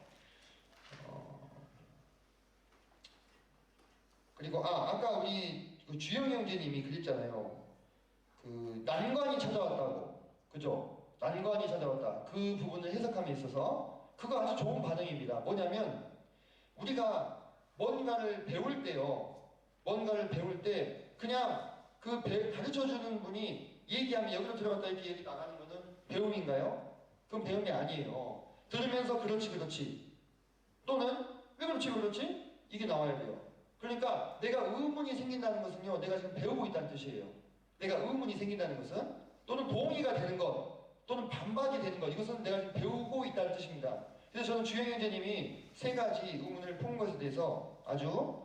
그리고 아까 우리 그 주영 형제님이 그랬잖아요. 그 난관이 찾아왔다고, 그죠? 난관이 찾아왔다. 그 부분을 해석함에 있어서 그거 아주 좋은 반응입니다. 뭐냐면 우리가 뭔가를 배울 때요, 뭔가를 배울 때 그냥 그 가르쳐주는 분이 얘기하면 여기로 들어갔다 이렇게 얘기 나가는 거는 배움인가요? 그건 배움이 아니에요. 들으면서 그렇지 또는 왜 그렇지 이게 나와야 돼요. 그러니까 내가 의문이 생긴다는 것은요 내가 지금 배우고 있다는 뜻이에요. 내가 의문이 생긴다는 것은 또는 동의가 되는 것 또는 반박이 되는 것 이것은 내가 지금 배우고 있다는 뜻입니다. 그래서 저는 주영 형제님이 세 가지 의문을 푼 것에 대해서 아주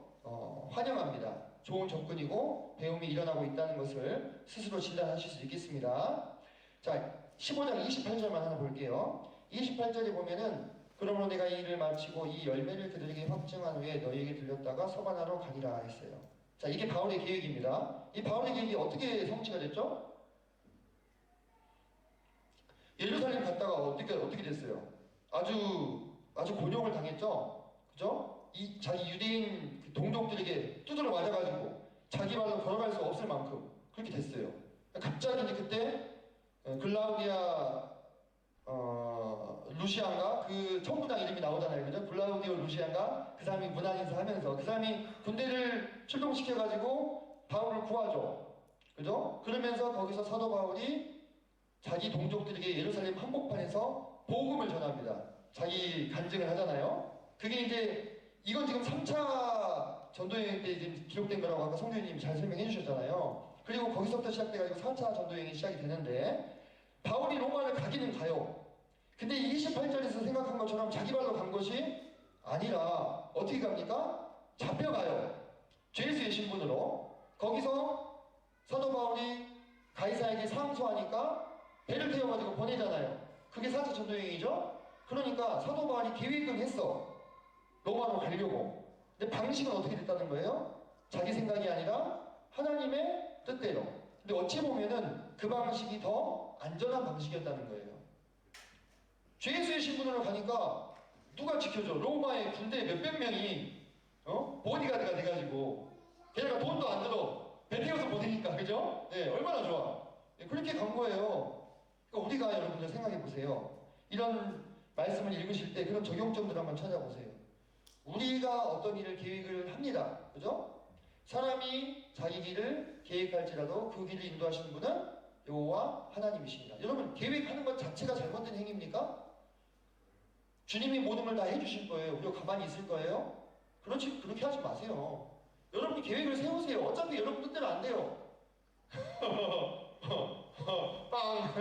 환영합니다. 좋은 접근이고 배움이 일어나고 있다는 것을 스스로 진단하실 수 있겠습니다. 자 15장 28절만 하나 볼게요. 28절에 보면은 그러므로 내가 이 일을 마치고 이 열매를 그들에게 확증한 후에 너희에게 들렸다가 서바나로 가리라 했어요. 자 이게 바울의 계획입니다. 이 바울의 계획이 어떻게 성취가 됐죠? 예루살렘 갔다가 어떻게 됐어요? 아주 곤욕을 당했죠? 그죠? 이 자기 유대인 동족들에게 두드려 맞아가지고 자기 말로 걸어갈 수 없을 만큼 그렇게 됐어요. 갑자기 이제 그때 글라우디아 루시안가 그 청부장 이름이 나오잖아요. 그죠? 글라우디오 루시안가 그 사람이 문안 인사하면서 그 사람이 군대를 출동시켜가지고 바울을 구하죠. 그죠? 그러면서 거기서 사도 바울이 자기 동족들에게 예루살렘 한복판에서 복음을 전합니다. 자기 간증을 하잖아요. 그게 이제 이건 지금 3차 전도여행 때 지금 기록된 거라고 아까 성교님이 잘 설명해 주셨잖아요. 그리고 거기서부터 시작돼가지고 4차 전도여행이 시작이 되는데 바울이 로마를 가기는 가요. 근데 28절에서 생각한 것처럼 자기 발로 간 것이 아니라 어떻게 갑니까? 잡혀가요. 죄수의 신분으로. 거기서 사도 바울이 가이사에게 상소하니까 배를 태워가지고 보내잖아요. 그게 4차 전도여행이죠. 그러니까 사도 바울이 계획은 했어. 로마로 가려고. 근데 방식은 어떻게 됐다는 거예요? 자기 생각이 아니라 하나님의 뜻대로. 근데 어찌 보면은 그 방식이 더 안전한 방식이었다는 거예요. 죄수의 신분으로 가니까 누가 지켜줘? 로마의 군대 몇백 명이 보디가드가 돼가지고 걔네가 돈도 안 들어 배 태워서 보내니까 그죠? 네, 얼마나 좋아. 네, 그렇게 간 거예요. 그러니까 우리가 여러분들 생각해 보세요. 이런 말씀을 읽으실 때 그런 적용점들 한번 찾아보세요. 우리가 어떤 일을 계획을 합니다. 그죠? 사람이 자기 길을 계획할지라도 그 길을 인도하시는 분은 여호와 하나님이십니다. 여러분 계획하는 것 자체가 잘못된 행위입니까? 주님이 모든 걸 다 해주실 거예요. 우리가 가만히 있을 거예요? 그렇게 하지 마세요. 여러분이 계획을 세우세요. 어차피 여러분 뜻대로 안 돼요. 빵.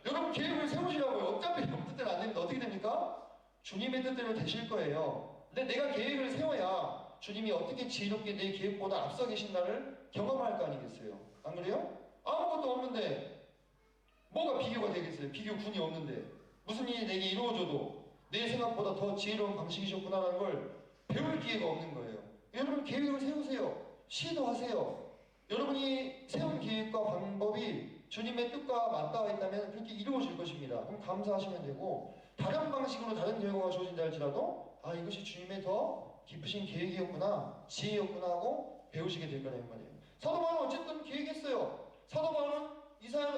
여러분 계획을 세우시라고요. 어차피 여러분 뜻대로 안 됩니다. 어떻게 됩니까? 주님의 뜻대로 되실 거예요. 근데 내가 계획을 세워야 주님이 어떻게 지혜롭게 내 계획보다 앞서 계신가를 경험할 거 아니겠어요? 안 그래요? 아무것도 없는데 뭐가 비교가 되겠어요? 비교군이 없는데 무슨 일이 내게 이루어져도 내 생각보다 더 지혜로운 방식이셨구나라는 걸 배울 기회가 없는 거예요. 여러분 계획을 세우세요. 시도하세요. 여러분이 세운 계획과 방법이 주님의 뜻과 맞닿아 있다면 그렇게 이루어질 것입니다. 그럼 감사하시면 되고 다른 방식으로 다른 결과가 주어진다 할지라도 아 이것이 주님의 더 깊으신 계획이었구나 지혜였구나 하고 배우시게 될 거라는 말이에요. 사도 바울은 어쨌든 계획했어요. 사도 바울은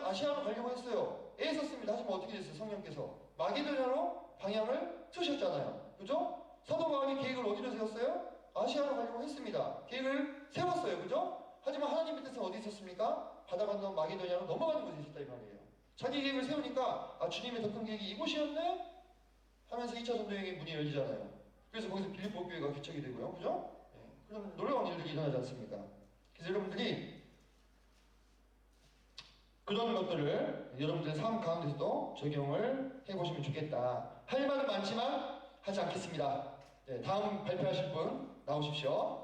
아시아로 가려고 했어요. 애썼습니다. 하지만 어떻게 됐어요? 성령께서 마게도냐로 방향을 트셨잖아요. 그죠? 사도 바울이 계획을 어디로 세웠어요? 아시아로 가려고 했습니다. 계획을 세웠어요. 그죠? 하지만 하나님의 뜻은 어디 있었습니까? 바다 건너 마게도냐로 넘어가는 곳에 있었다 이 말이에요. 자기 계획을 세우니까 아 주님의 더 큰 계획이 이곳이었네? 하면서 2차 전도여행의 문이 열리잖아요. 그래서 거기서 빌립보 교회가 개척이 되고요. 그죠? 네. 그런 놀라운 일들이 일어나지 않습니까? 그래서 여러분들이 그런 것들을 여러분들의 삶 가운데서도 적용을 해보시면 좋겠다. 할 말은 많지만 하지 않겠습니다. 네, 다음 발표하실 분 나오십시오.